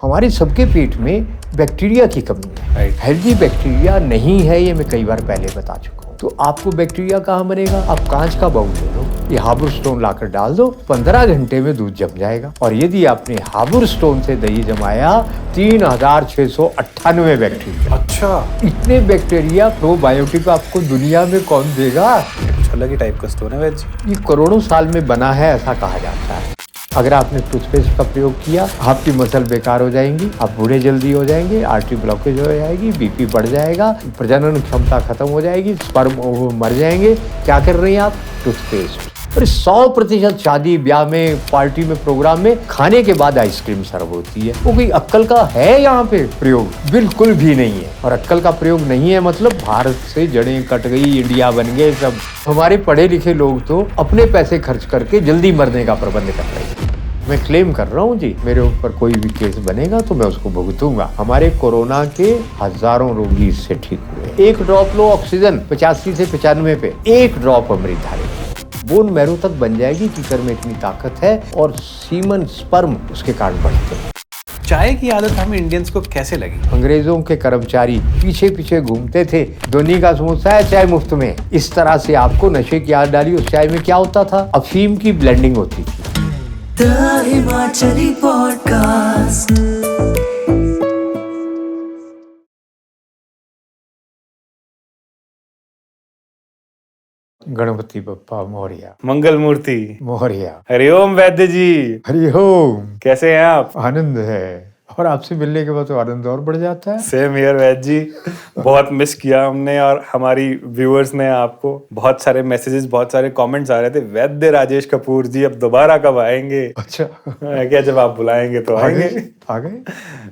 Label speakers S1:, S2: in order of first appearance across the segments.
S1: हमारे सबके पेट में बैक्टीरिया की कमी है। हेल्दी बैक्टीरिया नहीं है, ये मैं कई बार पहले बता चुका हूँ। तो आपको बैक्टीरिया कहाँ बनेगा? आप कांच का बाउल ले लो, ये हार्बर स्टोन लाकर डाल दो, 15 घंटे में दूध जम जाएगा। और यदि आपने हार्बर स्टोन से दही जमाया, 3698 बैक्टीरिया।
S2: अच्छा,
S1: इतने बैक्टीरिया प्रोबायोटिक आपको दुनिया में कौन देगा?
S2: कुछ अलग ही टाइप का स्टोन है वैज।
S1: ये करोड़ों साल में बना है, ऐसा कहा जाता है। अगर आपने टूथपेस्ट का प्रयोग किया, आपकी मसल बेकार हो जाएंगी, आप बूढ़े जल्दी हो जाएंगे, आर्टरी ब्लॉकेज हो जाएगी, बीपी बढ़ जाएगा, प्रजनन क्षमता खत्म हो जाएगी, स्पर्म मर जाएंगे। क्या कर रहे हैं आप? टूथपेस्ट। और 100% शादी ब्याह में, पार्टी में, प्रोग्राम में खाने के बाद आइसक्रीम सर्व होती है। वो कोई अक्कल का है यहाँ पे प्रयोग? बिल्कुल भी नहीं है। और अक्कल का प्रयोग नहीं है मतलब भारत से जड़ें कट गई, इंडिया बन गए सब। हमारे पढ़े लिखे लोग तो अपने पैसे खर्च करके जल्दी मरने का प्रबंध कर रहे हैं। मैं क्लेम कर रहा हूँ जी, मेरे ऊपर कोई भी केस बनेगा तो मैं उसको भुगतूंगा। हमारे कोरोना के हजारों रोगी इससे ठीक हुए। एक ड्रॉप लो ऑक्सीजन 85 से 95 पे, एक ड्रॉप अमृतधारे बोन मैरो तक बन जाएगी। कीकर में इतनी ताकत है और सीमन स्पर्म उसके कारण बढ़ते हैं।
S2: चाय की आदत हम इंडियंस को कैसे लगी?
S1: अंग्रेजों के कर्मचारी पीछे पीछे घूमते थे, धोनी का समोसा है चाय मुफ्त में। इस तरह से आपको नशे की आदत डाली। उस चाय में क्या होता था? अफीम की ब्लेंडिंग होती थी।
S3: The Himachali Podcast।
S1: Ganpati Bappa Maurya.
S2: मंगल मूर्ति
S1: मौर्य।
S2: हरिओम वैद्य जी,
S1: हरिओम।
S2: कैसे हैं आप?
S1: आनंद है, और आपसे मिलने के बाद तो आनंद और बढ़ जाता है।
S2: सेम हियर वैद्य जी, बहुत मिस किया हमने और हमारी व्यूअर्स ने आपको। बहुत सारे मैसेजेस, बहुत सारे कमेंट्स आ रहे थे, वैद्य राजेश कपूर जी अब दोबारा कब आएंगे?
S1: अच्छा,
S2: क्या जब आप बुलाएंगे तो आएंगे।
S1: आ गए।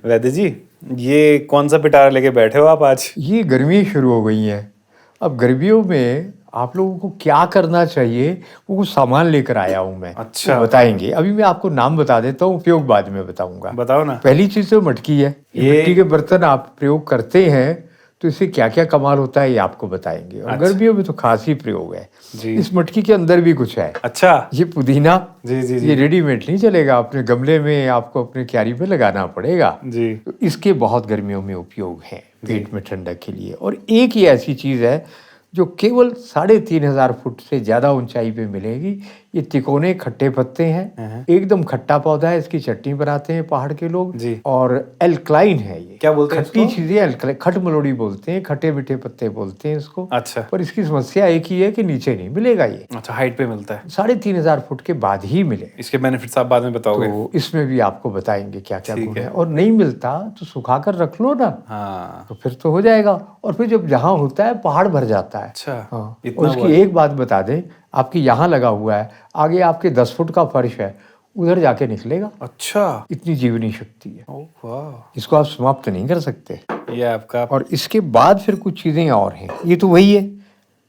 S2: वैद्य जी, ये कौन सा पिटारा लेके बैठे हो आप आज?
S1: ये गर्मी शुरू हो गई है। अब गर्मियों में आप लोगों को क्या करना चाहिए, वो कुछ सामान लेकर आया हूँ मैं।
S2: अच्छा,
S1: तो बताएंगे। अभी मैं आपको नाम बता देता हूँ, उपयोग बाद में बताऊंगा।
S2: बताओ ना।
S1: पहली चीज तो मटकी है। ये मिट्टी के बर्तन आप प्रयोग करते हैं तो इससे क्या क्या कमाल होता है ये आपको बताएंगे। और गर्मियों में तो खास ही प्रयोग है
S2: जी।
S1: इस मटकी के अंदर भी कुछ है।
S2: अच्छा,
S1: ये पुदीना
S2: जी जी जी
S1: ये रेडीमेड नहीं चलेगा, अपने गमले में आपको अपने क्यारी पे लगाना पड़ेगा
S2: जी।
S1: तो इसके बहुत गर्मियों में उपयोग है, पेट में ठंडक के लिए। और एक ही ऐसी चीज है जो केवल 3500 फुट से ज्यादा ऊंचाई पे मिलेगी। ये तिकोने खट्टे पत्ते हैं, एकदम खट्टा पौधा है। इसकी चटनी बनाते हैं पहाड़ के लोग
S2: जी।
S1: और एल्कलाइन है ये।
S2: क्या बोलते हैं
S1: खट्टी
S2: इसको?
S1: चीजें एल्कलाइन, खट मलोड़ी बोलते हैं, खट्टे मीठे पत्ते बोलते हैं इसको।
S2: अच्छा
S1: पर इसकी समस्या एक ही है कि नीचे नहीं मिलेगा ये।
S2: अच्छा, हाइट पे मिलता है।
S1: 3500 फुट के बाद ही मिले।
S2: इसके बेनिफिट्स आप बाद में बताओगे।
S1: तो इसमें भी आपको बताएंगे क्या क्या
S2: ठीक
S1: गुण
S2: है।
S1: है। और नहीं मिलता तो सुखा कर रख लो ना,
S2: हाँ,
S1: तो फिर तो हो जाएगा। और फिर जब जहाँ होता है पहाड़ भर जाता है।
S2: अच्छा,
S1: हाँ।
S2: इतना
S1: और उसकी
S2: हुआ है।
S1: एक बात बता दें, आपकी यहाँ लगा हुआ है, आगे आपके 10 फुट का फर्श है, उधर जाके निकलेगा।
S2: अच्छा,
S1: इतनी जीवनी शक्ति है,
S2: ओह वाह,
S1: इसको आप समाप्त नहीं कर सकते।
S2: ये आपका।
S1: और इसके बाद फिर कुछ चीजें और हैं। ये तो वही है,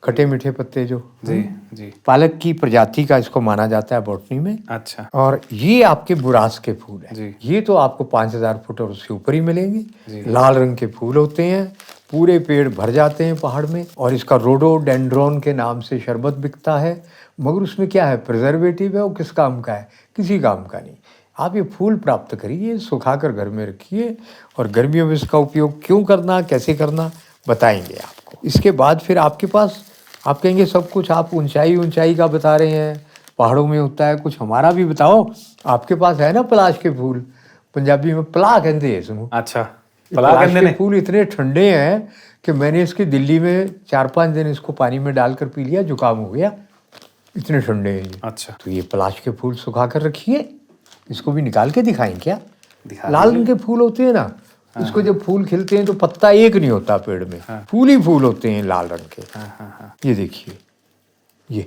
S1: खट्टे मीठे पत्ते जो
S2: जी जी।
S1: पालक की प्रजाति का इसको माना जाता है बॉटनी में।
S2: अच्छा
S1: और ये आपके बुरास के फूल हैं।
S2: जी।
S1: ये तो आपको 5000 फुट और उससे ऊपर ही मिलेंगे।
S2: जी।
S1: लाल रंग के फूल होते हैं, पूरे पेड़ भर जाते हैं पहाड़ में। और इसका रोडोडेंड्रॉन के नाम से शरबत बिकता है, मगर उसमें क्या है? प्रिजर्वेटिव है। वो किस काम का है? किसी काम का नहीं। आप ये फूल प्राप्त करिए, सुखाकर घर में रखिए, और गर्मियों में इसका उपयोग क्यों करना, कैसे करना, बताएंगे आपको। इसके बाद फिर आपके पास, आप कहेंगे सब कुछ आप ऊंचाई का बता रहे हैं, पहाड़ों में होता है कुछ, हमारा भी बताओ। आपके पास है ना पलाश के फूल, पंजाबी में पला कहते हैं इसको।
S2: अच्छा,
S1: पलाश के फूल इतने ठंडे हैं कि मैंने इसके दिल्ली में 4-5 दिन इसको पानी में डालकर पी लिया, जुकाम हो गया, इतने ठंडे हैं ये।
S2: अच्छा,
S1: तो ये पलाश के फूल सुखा कर रखिए। इसको भी निकाल के दिखाएं क्या?
S2: दिखा
S1: लाल रंग के फूल होते हैं ना, इसको जब फूल खिलते हैं तो पत्ता एक नहीं होता पेड़ में,
S2: हाँ।
S1: फूल ही फूल होते हैं लाल रंग के।
S2: हाँ हाँ हाँ।
S1: ये देखिए, ये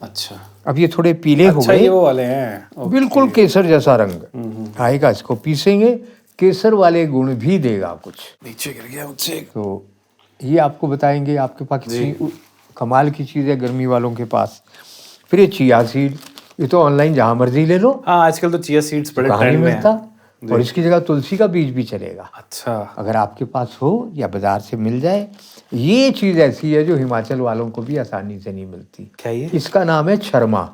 S2: अच्छा
S1: अब ये थोड़े पीले हो
S2: अच्छा,
S1: गए,
S2: ये वो वाले हैं। ओके।
S1: बिल्कुल केसर जैसा रंग आएगा। इसको पीसेंगे, केसर वाले गुण भी देगा कुछ।
S2: नीचे गिर गया मुझसे।
S1: तो ये आपको बताएंगे। आपके पास कितनी कमाल की चीज़ है गर्मी वालों के पास। फिर ये चिया सीड, ये तो ऑनलाइन जहाँ मर्जी ले लो,
S2: हाँ, आजकल तो चिया सीड्स बड़े
S1: कहाँ नहीं
S2: ट्रेंड में
S1: मिलता।
S2: हैं।
S1: और इसकी जगह तुलसी का बीज भी चलेगा,
S2: अच्छा,
S1: अगर आपके पास हो या बाजार से मिल जाए। ये चीज़ ऐसी है जो हिमाचल वालों को भी आसानी से नहीं मिलती।
S2: क्या ये?
S1: इसका नाम है छरमा,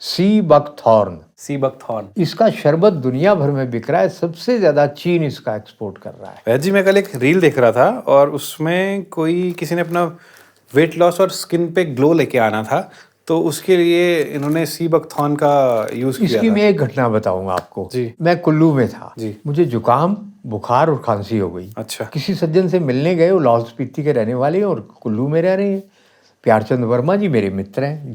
S1: सी बकथॉर्न।
S2: Sea buckthorn.
S1: इसका शरबत दुनिया भर में बिक रहा है, सबसे ज्यादा चीन इसका एक्सपोर्ट कर रहा है।
S2: वैद जी, मैं कल एक रील देख रहा था और उसमें कोई किसी ने अपना वेट लॉस और स्किन पे ग्लो लेके आना था, तो उसके लिए इन्होंने सी बकथॉर्न का यूज किया
S1: इसकी
S2: था।
S1: मैं एक घटना बताऊंगा आपको
S2: जी।
S1: मैं कुल्लू में था
S2: जी।
S1: मुझे जुकाम, बुखार और खांसी हो गई।
S2: अच्छा।
S1: किसी सज्जन से मिलने गए, वो लाहौल स्पीति के रहने वाले हैं और कुल्लू में रह रहे हैं। प्यारचंद वर्मा जी मेरे मित्र हैं।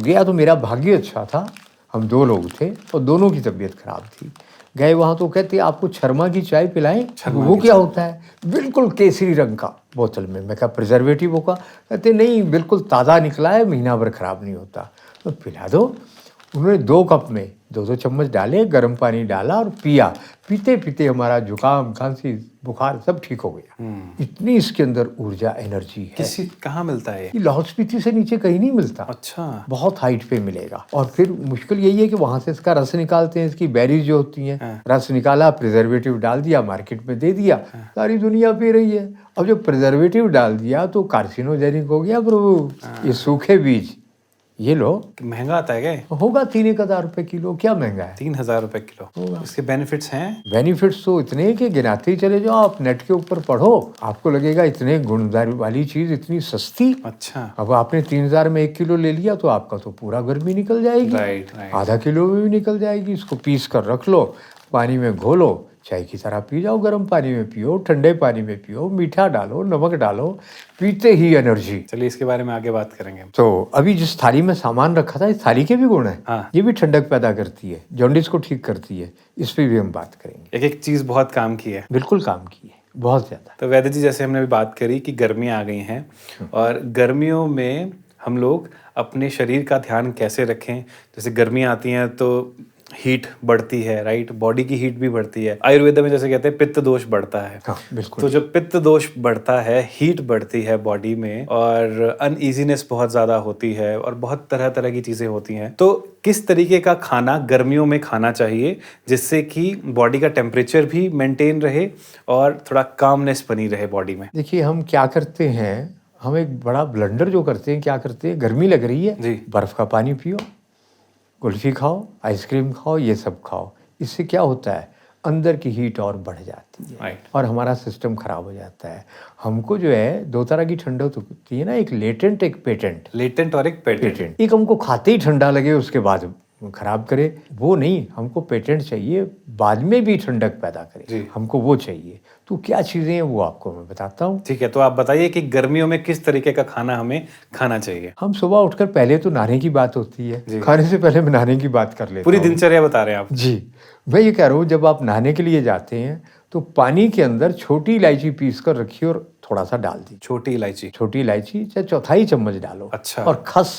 S1: गया तो मेरा भाग्य अच्छा था, हम 2 लोग थे और दोनों की तबीयत खराब थी। गए वहाँ तो कहते आपको छरमा की चाय पिलाएं। वो क्या होता है? बिल्कुल केसरी रंग का बोतल में। मैं कहा प्रिजर्वेटिव होगा? कहते नहीं, बिल्कुल ताज़ा निकला है, महीना भर खराब नहीं होता। तो पिला दो। उन्होंने 2 कप में 2-2 चम्मच डाले, गर्म पानी डाला और पिया। पीते पीते हमारा जुकाम, खांसी, बुखार सब ठीक हो गया। इतनी इसके अंदर ऊर्जा, एनर्जी है।
S2: किसी कहाँ मिलता है
S1: ये लाहौल स्पीति से नीचे कहीं नहीं मिलता।
S2: अच्छा।
S1: बहुत हाइट पे मिलेगा। और फिर मुश्किल यही है कि वहां से इसका रस निकालते हैं, इसकी बेरीज जो होती हैं। रस निकाला, प्रिजर्वेटिव डाल दिया, मार्केट में दे दिया, सारी दुनिया पी रही है। अब जब प्रिजर्वेटिव डाल दिया तो कार्सिनोजेनिक हो गया प्रभु। ये सूखे बीज, ये लो।
S2: महंगा आता है क्या?
S1: होगा 3,000 रुपए किलो। क्या महंगा है?
S2: 3,000 रुपए किलो। इसके बेनिफिट्स हैं?
S1: बेनिफिट्स तो इतने हैं कि गिनाते ही चले जाओ। आप नेट के ऊपर पढ़ो, आपको लगेगा इतने गुणदार वाली चीज इतनी सस्ती।
S2: अच्छा।
S1: अब आपने 3,000 में 1 किलो ले लिया तो आपका तो पूरा गर्मी निकल जाएगी।
S2: राइट।
S1: आधा किलो में भी निकल जाएगी। इसको पीस कर रख लो, पानी में घोलो, चाय की तरह पी जाओ। गर्म पानी में पियो, ठंडे पानी में पियो, मीठा डालो, नमक डालो, पीते ही एनर्जी।
S2: चलिए इसके बारे में आगे बात करेंगे।
S1: तो अभी जिस थाली में सामान रखा था, इस थाली के भी गुण है।
S2: हाँ।
S1: ये भी ठंडक पैदा करती है, जॉन्डिस को ठीक करती है। इस पे भी हम बात करेंगे।
S2: एक एक चीज बहुत काम की है।
S1: बिल्कुल काम की है, बहुत ज्यादा।
S2: तो वैद्य जी, जैसे हमने भी बात करी कि गर्मियाँ आ गई हैं और गर्मियों में हम लोग अपने शरीर का ध्यान कैसे रखें। जैसे गर्मियाँ आती हैं तो हीट बढ़ती है, राइट? बॉडी की हीट भी बढ़ती है। आयुर्वेद में जैसे कहते हैं पित्त दोष बढ़ता है।
S1: हाँ, बिल्कुल।
S2: तो जब पित्त दोष बढ़ता है, हीट बढ़ती है बॉडी में और अनईजीनेस बहुत ज़्यादा होती है और बहुत तरह तरह की चीज़ें होती हैं। तो किस तरीके का खाना गर्मियों में खाना चाहिए जिससे कि बॉडी का टेम्परेचर भी मेंटेन रहे और थोड़ा कामनेस बनी रहे बॉडी में?
S1: देखिए हम क्या करते हैं, हम एक बड़ा ब्लंडर जो करते हैं, क्या करते हैं, गर्मी लग रही है
S2: जी।
S1: बर्फ का पानी पियो, कुल्फी खाओ, आइसक्रीम खाओ, ये सब खाओ। इससे क्या होता है, अंदर की हीट और बढ़ जाती है।
S2: राइट।
S1: और हमारा सिस्टम खराब हो जाता है। हमको जो है 2 तरह की ठंडक होती है ना, एक लेटेंट, एक पेटेंट।
S2: लेटेंट और एक पेटेंट।
S1: एक हमको खाते ही ठंडा लगे उसके बाद खराब करे, वो नहीं। हमको पेटेंट चाहिए, बाद में भी ठंडक पैदा करे।
S2: जी।
S1: हमको वो चाहिए। तो क्या चीज़ें हैं वो आपको मैं बताता हूँ।
S2: ठीक है, तो आप बताइए कि गर्मियों में किस तरीके का खाना हमें खाना चाहिए।
S1: हम सुबह उठकर पहले तो नहाने की बात होती है,
S2: जी।
S1: खाने से पहले मैं नहाने की बात कर लेता
S2: पूरी
S1: हूँ।
S2: दिनचर्या बता रहे हैं आप।
S1: जी, मैं ये कह रहा हूँ, जब आप नहाने के लिए जाते हैं तो पानी के अंदर छोटी इलायची पीस कर रखिए और थोड़ा सा डाल दीजिए।
S2: छोटी इलायची।
S1: छोटी इलायची चाहे 1/4 चम्मच डालो।
S2: अच्छा।
S1: और खस,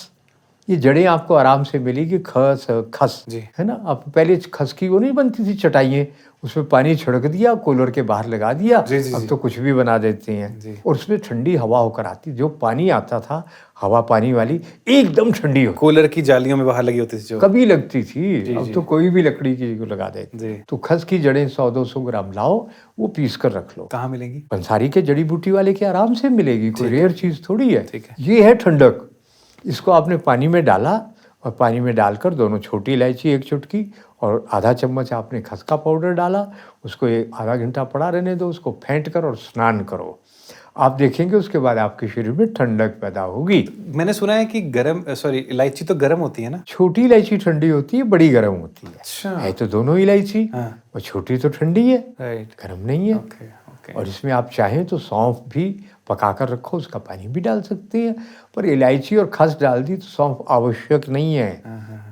S1: ये जड़ें आपको आराम से मिलेगी। खस
S2: जी।
S1: है ना। आप पहले खस की वो नहीं बनती थी चटाइयाँ, उसमें पानी छिड़क दिया, कूलर के बाहर लगा दिया।
S2: जी, जी,
S1: अब
S2: जी।
S1: तो कुछ भी बना देते हैं।
S2: जी।
S1: और उसमें ठंडी हवा होकर आती। जो पानी आता था हवा पानी वाली, एकदम ठंडी हो।
S2: कूलर की जालियों में बाहर लगी होती थी जो।
S1: कभी लगती थी, अब
S2: जी।
S1: तो कोई भी लकड़ी की को लगा देते।
S2: जी।
S1: तो खस की जड़ें 100-200 ग्राम लाओ, वो पीस कर रख लो।
S2: कहाँ मिलेंगी?
S1: पंसारी के जड़ी बूटी वाले के आराम से मिलेगी, कोई रेयर चीज थोड़ी है।
S2: ठीक है।
S1: ये है ठंडक। इसको आपने पानी में डाला और पानी में डालकर दोनों छोटी इलायची 1 चुटकी और आधा चम्मच आपने खस का पाउडर डाला, उसको आधा घंटा पड़ा रहने दो, उसको फेंट कर और स्नान करो। आप देखेंगे उसके बाद आपके शरीर में ठंडक पैदा होगी।
S2: मैंने सुना है कि इलायची तो गर्म होती है ना?
S1: छोटी इलायची ठंडी होती है, बड़ी गर्म होती है।
S2: अच्छा।
S1: है तो दोनों इलायची।
S2: हाँ।
S1: और छोटी तो ठंडी है,
S2: राइट।
S1: गर्म नहीं है।
S2: Okay okay.
S1: और इसमें आप चाहें तो सौंफ भी पकाकर रखो, उसका पानी भी डाल सकते हैं। पर इलायची और खस डाल दी तो सौंफ आवश्यक नहीं है।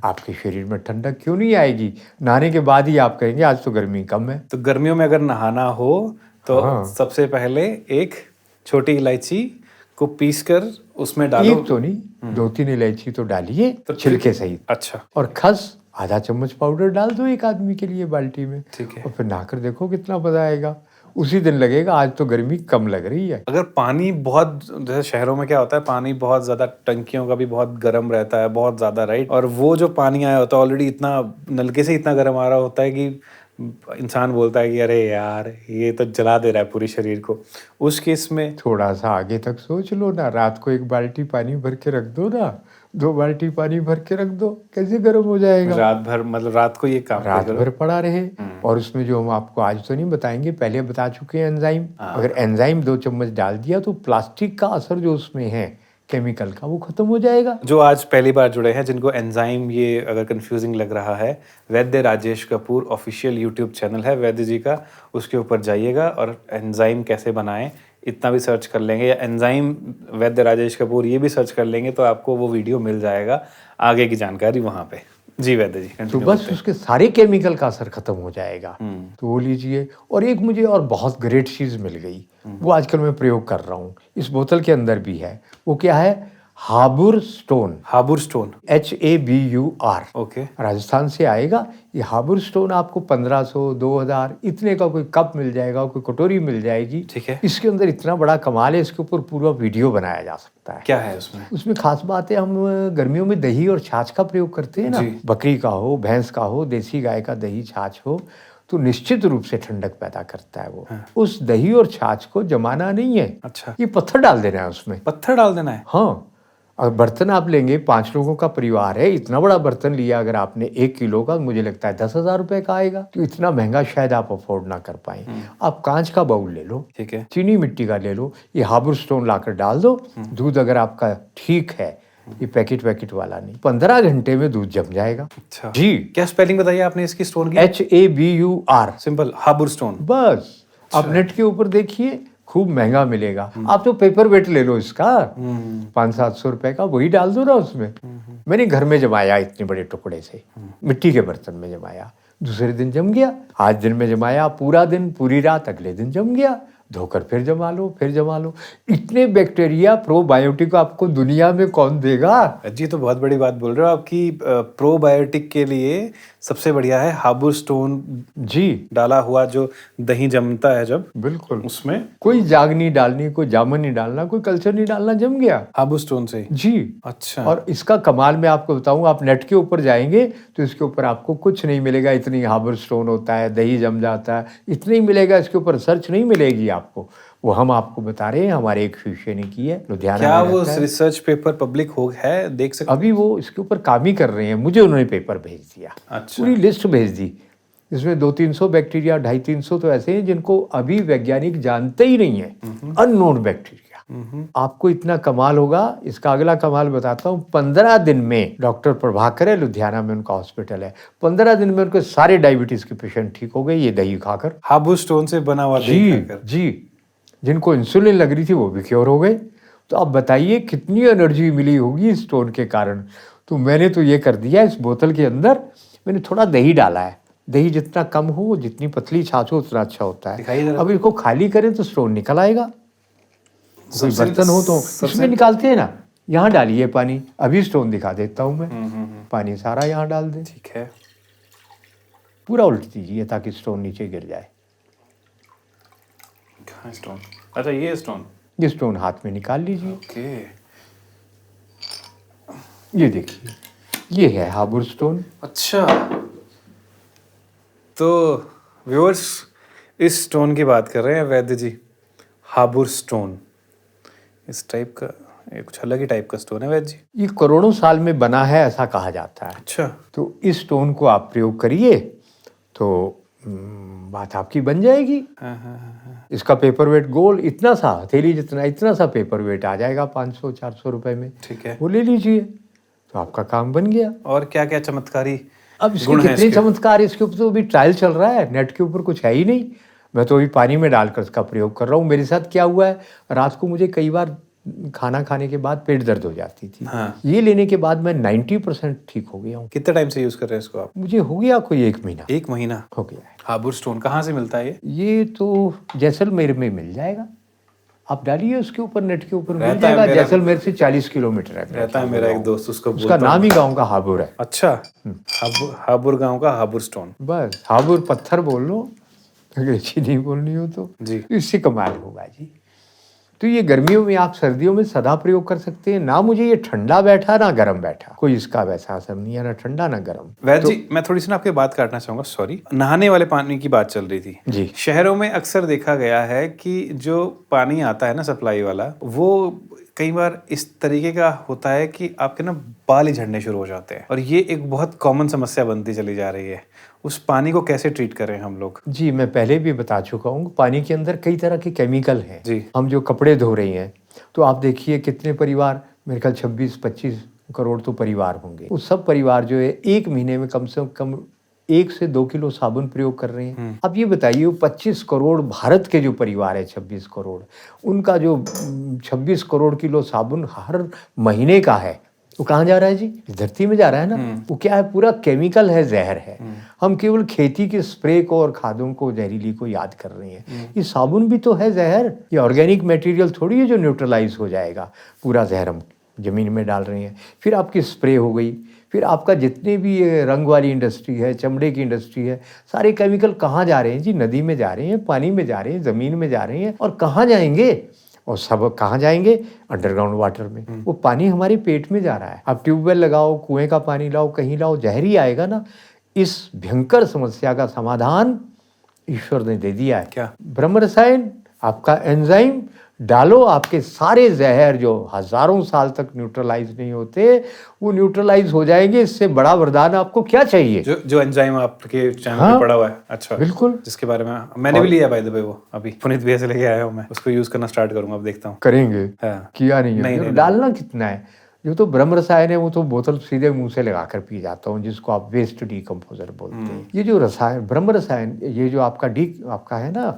S1: आपके शरीर में ठंडक क्यों नहीं आएगी? नहाने के बाद ही आप कहेंगे आज तो गर्मी कम है।
S2: तो गर्मियों में अगर नहाना हो तो
S1: हाँ।
S2: सबसे पहले एक छोटी इलायची को पीसकर उसमें डालो।
S1: एक तो नहीं, 2-3 इलायची तो डालिए,
S2: तो
S1: छिलके सहित।
S2: अच्छा।
S1: और खस आधा चम्मच पाउडर डाल दो एक आदमी के लिए बाल्टी में।
S2: ठीक है।
S1: और फिर नहाकर देखो कितना मजा आएगा। उसी दिन लगेगा आज तो गर्मी कम लग रही है।
S2: अगर पानी बहुत, जैसे शहरों में क्या होता है, पानी बहुत ज्यादा, टंकियों का भी बहुत गर्म रहता है, बहुत ज्यादा, राइट? और वो जो पानी आया होता है ऑलरेडी इतना नलके से इतना गर्म आ रहा होता है कि इंसान बोलता है कि अरे यार ये तो जला दे रहा है पूरे शरीर को। उस केस में
S1: थोड़ा सा आगे तक सोच लो ना, रात को 1 बाल्टी पानी भर के रख दो ना, 2 बाल्टी पानी भर के रख दो, कैसे गर्म हो जाएगा?
S2: रात भर, मतलब रात को ये काम
S1: रात
S2: करो।
S1: भर पड़ा रहे। और उसमें जो हम आपको आज तो नहीं बताएंगे, पहले बता चुके हैं एंजाइम। अगर एंजाइम 2 चम्मच डाल दिया तो प्लास्टिक का असर जो उसमें है केमिकल का, वो खत्म हो जाएगा।
S2: जो आज पहली बार जुड़े हैं, जिनको एंजाइम ये अगर कंफ्यूजिंग लग रहा है, वैद्य Rajesh Kapoor official YouTube channel है वैद्य जी का, उसके ऊपर जाइएगा और एंजाइम कैसे बनाएं इतना भी सर्च कर लेंगे, या एंजाइम वैद्य राजेश कपूर ये भी सर्च कर लेंगे तो आपको वो वीडियो मिल जाएगा, आगे की जानकारी वहाँ पे। जी वैद्य जी,
S1: तो
S2: continue
S1: बस
S2: करते हैं।
S1: उसके सारे केमिकल का असर खत्म हो जाएगा। तो वो लीजिए। और एक मुझे और बहुत ग्रेट चीज़ मिल गई, वो आजकल मैं प्रयोग कर रहा हूँ, इस बोतल के अंदर भी है। वो क्या है? Habur stone,
S2: Habur stone,
S1: HABUR।
S2: Okay,
S1: Rajasthan से आएगा ये हाबुर स्टोन। आपको 1500 2000 इतने का कोई कप मिल जाएगा, कोई कटोरी मिल जाएगी।
S2: ठीक है।
S1: इसके अंदर इतना बड़ा कमाल है, इसके ऊपर पूरा वीडियो बनाया जा सकता है।
S2: क्या है उसमें?
S1: उसमें खास बात है, हम गर्मियों में दही और छाछ का प्रयोग करते हैं ना,
S2: जी।
S1: बकरी का हो, भैंस का हो, देसी गाय का दही छाछ हो, तो निश्चित रूप से ठंडक पैदा करता है वो। उस दही और छाछ को जमाना नहीं है,
S2: अच्छा,
S1: ये पत्थर डाल देना है उसमें।
S2: पत्थर डाल देना है?
S1: हाँ। और बर्तन आप लेंगे, 5 लोगों का परिवार है, इतना बड़ा बर्तन लिया अगर आपने 1 किलो का, मुझे लगता है 10,000 रुपए का आएगा। तो इतना महंगा शायद आप अफोर्ड ना कर पाए। आप कांच का बाउल ले लो,
S2: ठीक है।
S1: चीनी मिट्टी का ले लो, ये हाबुर स्टोन लाकर डाल दो। दूध अगर आपका ठीक है, ये पैकेट वाला नहीं, 15 घंटे में दूध जम जाएगा।
S2: अच्छा
S1: जी।
S2: क्या स्पेलिंग बताइए आपने इसकी स्टोन की?
S1: HABUR।
S2: Simple, Habur stone.
S1: बस आप नेट के ऊपर देखिए, खूब महंगा मिलेगा। आप तो पेपर वेट ले लो इसका, 500-700 रुपए का, वही डाल दो ना उसमें। मैंने घर में जमाया इतने बड़े टुकड़े से, मिट्टी के बर्तन में जमाया, दूसरे दिन जम गया। आज दिन में जमाया, पूरा दिन पूरी रात, अगले दिन जम गया। धोकर फिर जमा लो। इतने बैक्टीरिया प्रोबायोटिक आपको दुनिया में कौन देगा?
S2: जी, तो बहुत बड़ी बात बोल रहे हो आपकी। प्रोबायोटिक के लिए सबसे बढ़िया है हाबुर स्टोन
S1: जी
S2: डाला हुआ, जो दही जमता है जब,
S1: बिल्कुल।
S2: उसमें
S1: कोई जाग नहीं डालनी, कोई जामुन नहीं डालना, कोई कल्चर नहीं डालना, जम गया।
S2: हाबुर स्टोन से ही?
S1: जी।
S2: अच्छा।
S1: और इसका कमाल मैं आपको बताऊं, आप नेट के ऊपर जाएंगे तो इसके ऊपर आपको कुछ नहीं मिलेगा, इतनी हाबुर स्टोन होता है, दही जम जाता है, इतना ही मिलेगा। इसके ऊपर सर्च नहीं मिलेगी आपको। वो हम आपको बता रहे हैं, हमारे एक शिष्य ने की है, लुधियाना
S2: क्या
S1: में
S2: वो
S1: रहता है।
S2: रिसर्च पेपर पब्लिक हो है, देख सकते?
S1: अभी वो इसके ऊपर काम ही कर रहे हैं, मुझे उन्होंने पेपर भेज दिया।
S2: अच्छा।
S1: पूरी लिस्ट भेज दी। इसमें 200-300 बैक्टीरिया, 250-300 तो ऐसे हैं जिनको अभी वैज्ञानिक जानते ही नहीं है, अननोन बैक्टीरिया। आपको इतना कमाल होगा। इसका अगला कमाल बताता हूँ। 15 दिन में, डॉक्टर प्रभाकर है, लुधियाना में उनका हॉस्पिटल है, 15 दिन में उनके सारे डायबिटीज के पेशेंट ठीक हो गए, ये दही खाकर।
S2: हाबुर स्टोन से बना हुआ दही खाकर।
S1: जी। जिनको इंसुलिन लग रही थी वो भी क्योर हो गए। तो अब बताइए कितनी एनर्जी मिली होगी इस स्टोन के कारण। तो मैंने तो ये कर दिया, इस बोतल के अंदर मैंने थोड़ा दही डाला है। दही जितना कम हो, जितनी पतली छाछ हो, उतना अच्छा होता
S2: दिखाइए
S1: है।
S2: जरा।
S1: अब इसको खाली करें तो स्टोन निकल आएगा। कोई
S2: सबसे-
S1: बर्तन हो तो
S2: सबसे-
S1: इसमें निकालते हैं ना, यहाँ डालिए पानी। अभी स्टोन दिखा देता हूँ मैं। पानी सारा यहाँ डाल दें,
S2: ठीक है।
S1: पूरा उल्ट दीजिए ताकि स्टोन नीचे गिर जाए।
S2: कहाँ स्टोन? अच्छा, ये स्टोन।
S1: ये स्टोन हाथ में निकाल लीजिए।
S2: ओके।
S1: ये देखिए, ये है हाबुर स्टोन।
S2: अच्छा, तो व्यूअर्स, इस स्टोन की बात कर रहे हैं वैद्य जी, हाबुर स्टोन। इस टाइप का, ये कुछ अलग ही टाइप का स्टोन है वैद्य जी।
S1: ये करोड़ों साल में बना है, ऐसा कहा जाता है।
S2: अच्छा।
S1: तो इस स्टोन को आप प्रयोग करिए तो बात आपकी बन जाएगी।
S2: हाँ।
S1: इसका पेपर वेट गोल इतना सा, हथेली जितना, इतना सा पेपर वेट आ जाएगा 500-400 रुपए में।
S2: ठीक है।
S1: वो ले लीजिए, तो आपका काम बन गया।
S2: और क्या क्या चमत्कारी
S1: अब इसके
S2: गुण हैं
S1: कितने
S2: इसके?
S1: चमत्कार, इसके ऊपर तो अभी ट्रायल चल रहा है, नेट के ऊपर कुछ है ही नहीं। मैं तो अभी पानी में डालकर इसका प्रयोग कर रहा हूँ। मेरे साथ क्या हुआ है, रात को मुझे कई बार खाना खाने के बाद पेट दर्द हो जाती थी।
S2: हाँ।
S1: ये लेने के बाद मैं 90% ठीक हो गया हूँ।
S2: कितने टाइम से यूज कर रहे हैं इसको आप?
S1: मुझे हो गया कोई 1 महीना
S2: 1 महीना
S1: हो गया है।
S2: हाबुर स्टोन कहाँ से मिलता है ये?
S1: ये तो जैसलमेर में मिल जाएगा। आप डालिए उसके ऊपर, नेट के ऊपर मिल
S2: रहता है
S1: जाएगा।
S2: मेरा-
S1: जैसलमेर से 40 किलोमीटर है।
S2: रहता है मेरा एक दोस्त, उसको
S1: उसका
S2: बोलता
S1: नाम
S2: हूँ।
S1: ही गाँव का हाबुर है।
S2: अच्छा, हाबुर गांव का हाबुर स्टोन।
S1: बस हाबुर पत्थर बोल लो, अंग्रेजी नहीं बोलनी हो तो।
S2: जी।
S1: इससे कमाल होगा जी। तो ये गर्मियों में, आप सर्दियों में सदा प्रयोग कर सकते हैं। ना मुझे ये ठंडा बैठा ना गर्म बैठा, कोई इसका वैसा असर नहीं है, ना ठंडा ना गर्म।
S2: वैद्य जी, मैं थोड़ी सी ना आपकी बात काटना चाहूंगा, सॉरी। नहाने वाले पानी की बात चल रही थी
S1: जी।
S2: शहरों में अक्सर देखा गया है कि जो पानी आता है ना सप्लाई वाला, वो कई बार इस तरीके का होता है कि आपके ना बाल ही झड़ने शुरू हो जाते हैं और ये एक बहुत कॉमन समस्या बनती चली जा रही है। उस पानी को कैसे ट्रीट करें हम लोग?
S1: जी, मैं पहले भी बता चुका हूँ, पानी के अंदर कई तरह के केमिकल हैं।
S2: जी।
S1: हम जो कपड़े धो रहे हैं, तो आप देखिए कितने परिवार, मेरे ख्याल 26-25 करोड़ तो परिवार होंगे। वो सब परिवार जो है 1 महीने में कम से कम 1 से 2 किलो साबुन प्रयोग कर रहे हैं। अब ये बताइए, 25 करोड़ भारत के जो परिवार है, 26 करोड़, उनका जो 26 करोड़ किलो साबुन हर महीने का है, वो कहाँ जा रहा है जी? इस धरती में जा रहा है ना। वो क्या है? पूरा केमिकल है, जहर है। हम केवल खेती के स्प्रे को और खादों को, जहरीली को याद कर रहे हैं। ये साबुन भी तो है जहर। ये ऑर्गेनिक मटेरियल थोड़ी है जो न्यूट्रलाइज हो जाएगा। पूरा जहर हम जमीन में डाल रहे हैं। फिर आपकी स्प्रे हो गई, फिर आपका जितने भी ये रंग वाली इंडस्ट्री है, चमड़े की इंडस्ट्री है, सारे केमिकल कहाँ जा रहे हैं जी? नदी में जा रहे हैं, पानी में जा रहे हैं, ज़मीन में जा रहे हैं। और कहाँ जाएंगे? और सब कहाँ जाएंगे? अंडरग्राउंड वाटर में। वो पानी हमारे पेट में जा रहा है। आप ट्यूबवेल लगाओ, कुएं का पानी लाओ, कहीं लाओ, जहर ही आएगा ना। इस भयंकर समस्या का समाधान ईश्वर ने दे दिया है।
S2: क्या?
S1: ब्रह्म रसायन, आपका एंजाइम डालो, आपके सारे जहर जो हजारों साल तक न्यूट्रलाइज नहीं होते, वो न्यूट्रलाइज हो जाएंगे। इससे बड़ा वरदान आपको क्या चाहिए?
S2: जो एंजाइम आपके चैनल पे पड़ा हुआ है। अच्छा,
S1: बिल्कुल,
S2: जिसके बारे में मैंने भी लिया बाय द वे, वो अभी पुनीत भैया से लेके आया हूँ मैं। उसको यूज करना स्टार्ट करूंगा, अब देखता हूँ।
S1: करेंगे?
S2: हाँ।
S1: किया नहीं है।
S2: नहीं।
S1: डालना कितना है? जो तो ब्रह्म रसायन है, वो तो बोतल सीधे मुंह से लगाकर पी जाता हूँ, जिसको आप वेस्ट डीकम्पोजर बोलते हैं। ये जो रसायन, ब्रह्म रसायन, ये जो आपका है ना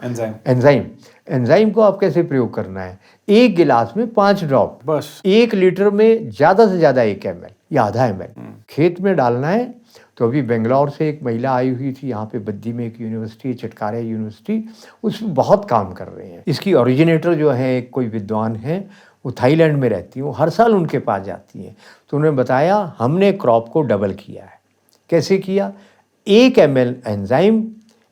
S1: एंजाइम को आप कैसे प्रयोग करना है? 1 गिलास में 5 ड्रॉप,
S2: बस।
S1: 1 लीटर में ज्यादा से ज्यादा 1 ml या आधा ml खेत में डालना है। तो अभी बेंगलोर से एक महिला आई हुई थी, यहाँ पे बद्दी में एक यूनिवर्सिटी, चटकारे यूनिवर्सिटी, उसमें बहुत काम कर रहे हैं। इसकी ओरिजिनेटर जो है, एक कोई विद्वान है, वो थाईलैंड में रहती हूँ, हर साल उनके पास जाती हैं। तो उन्होंने बताया, हमने क्रॉप को डबल किया है। कैसे किया? 1 ml एंजाइम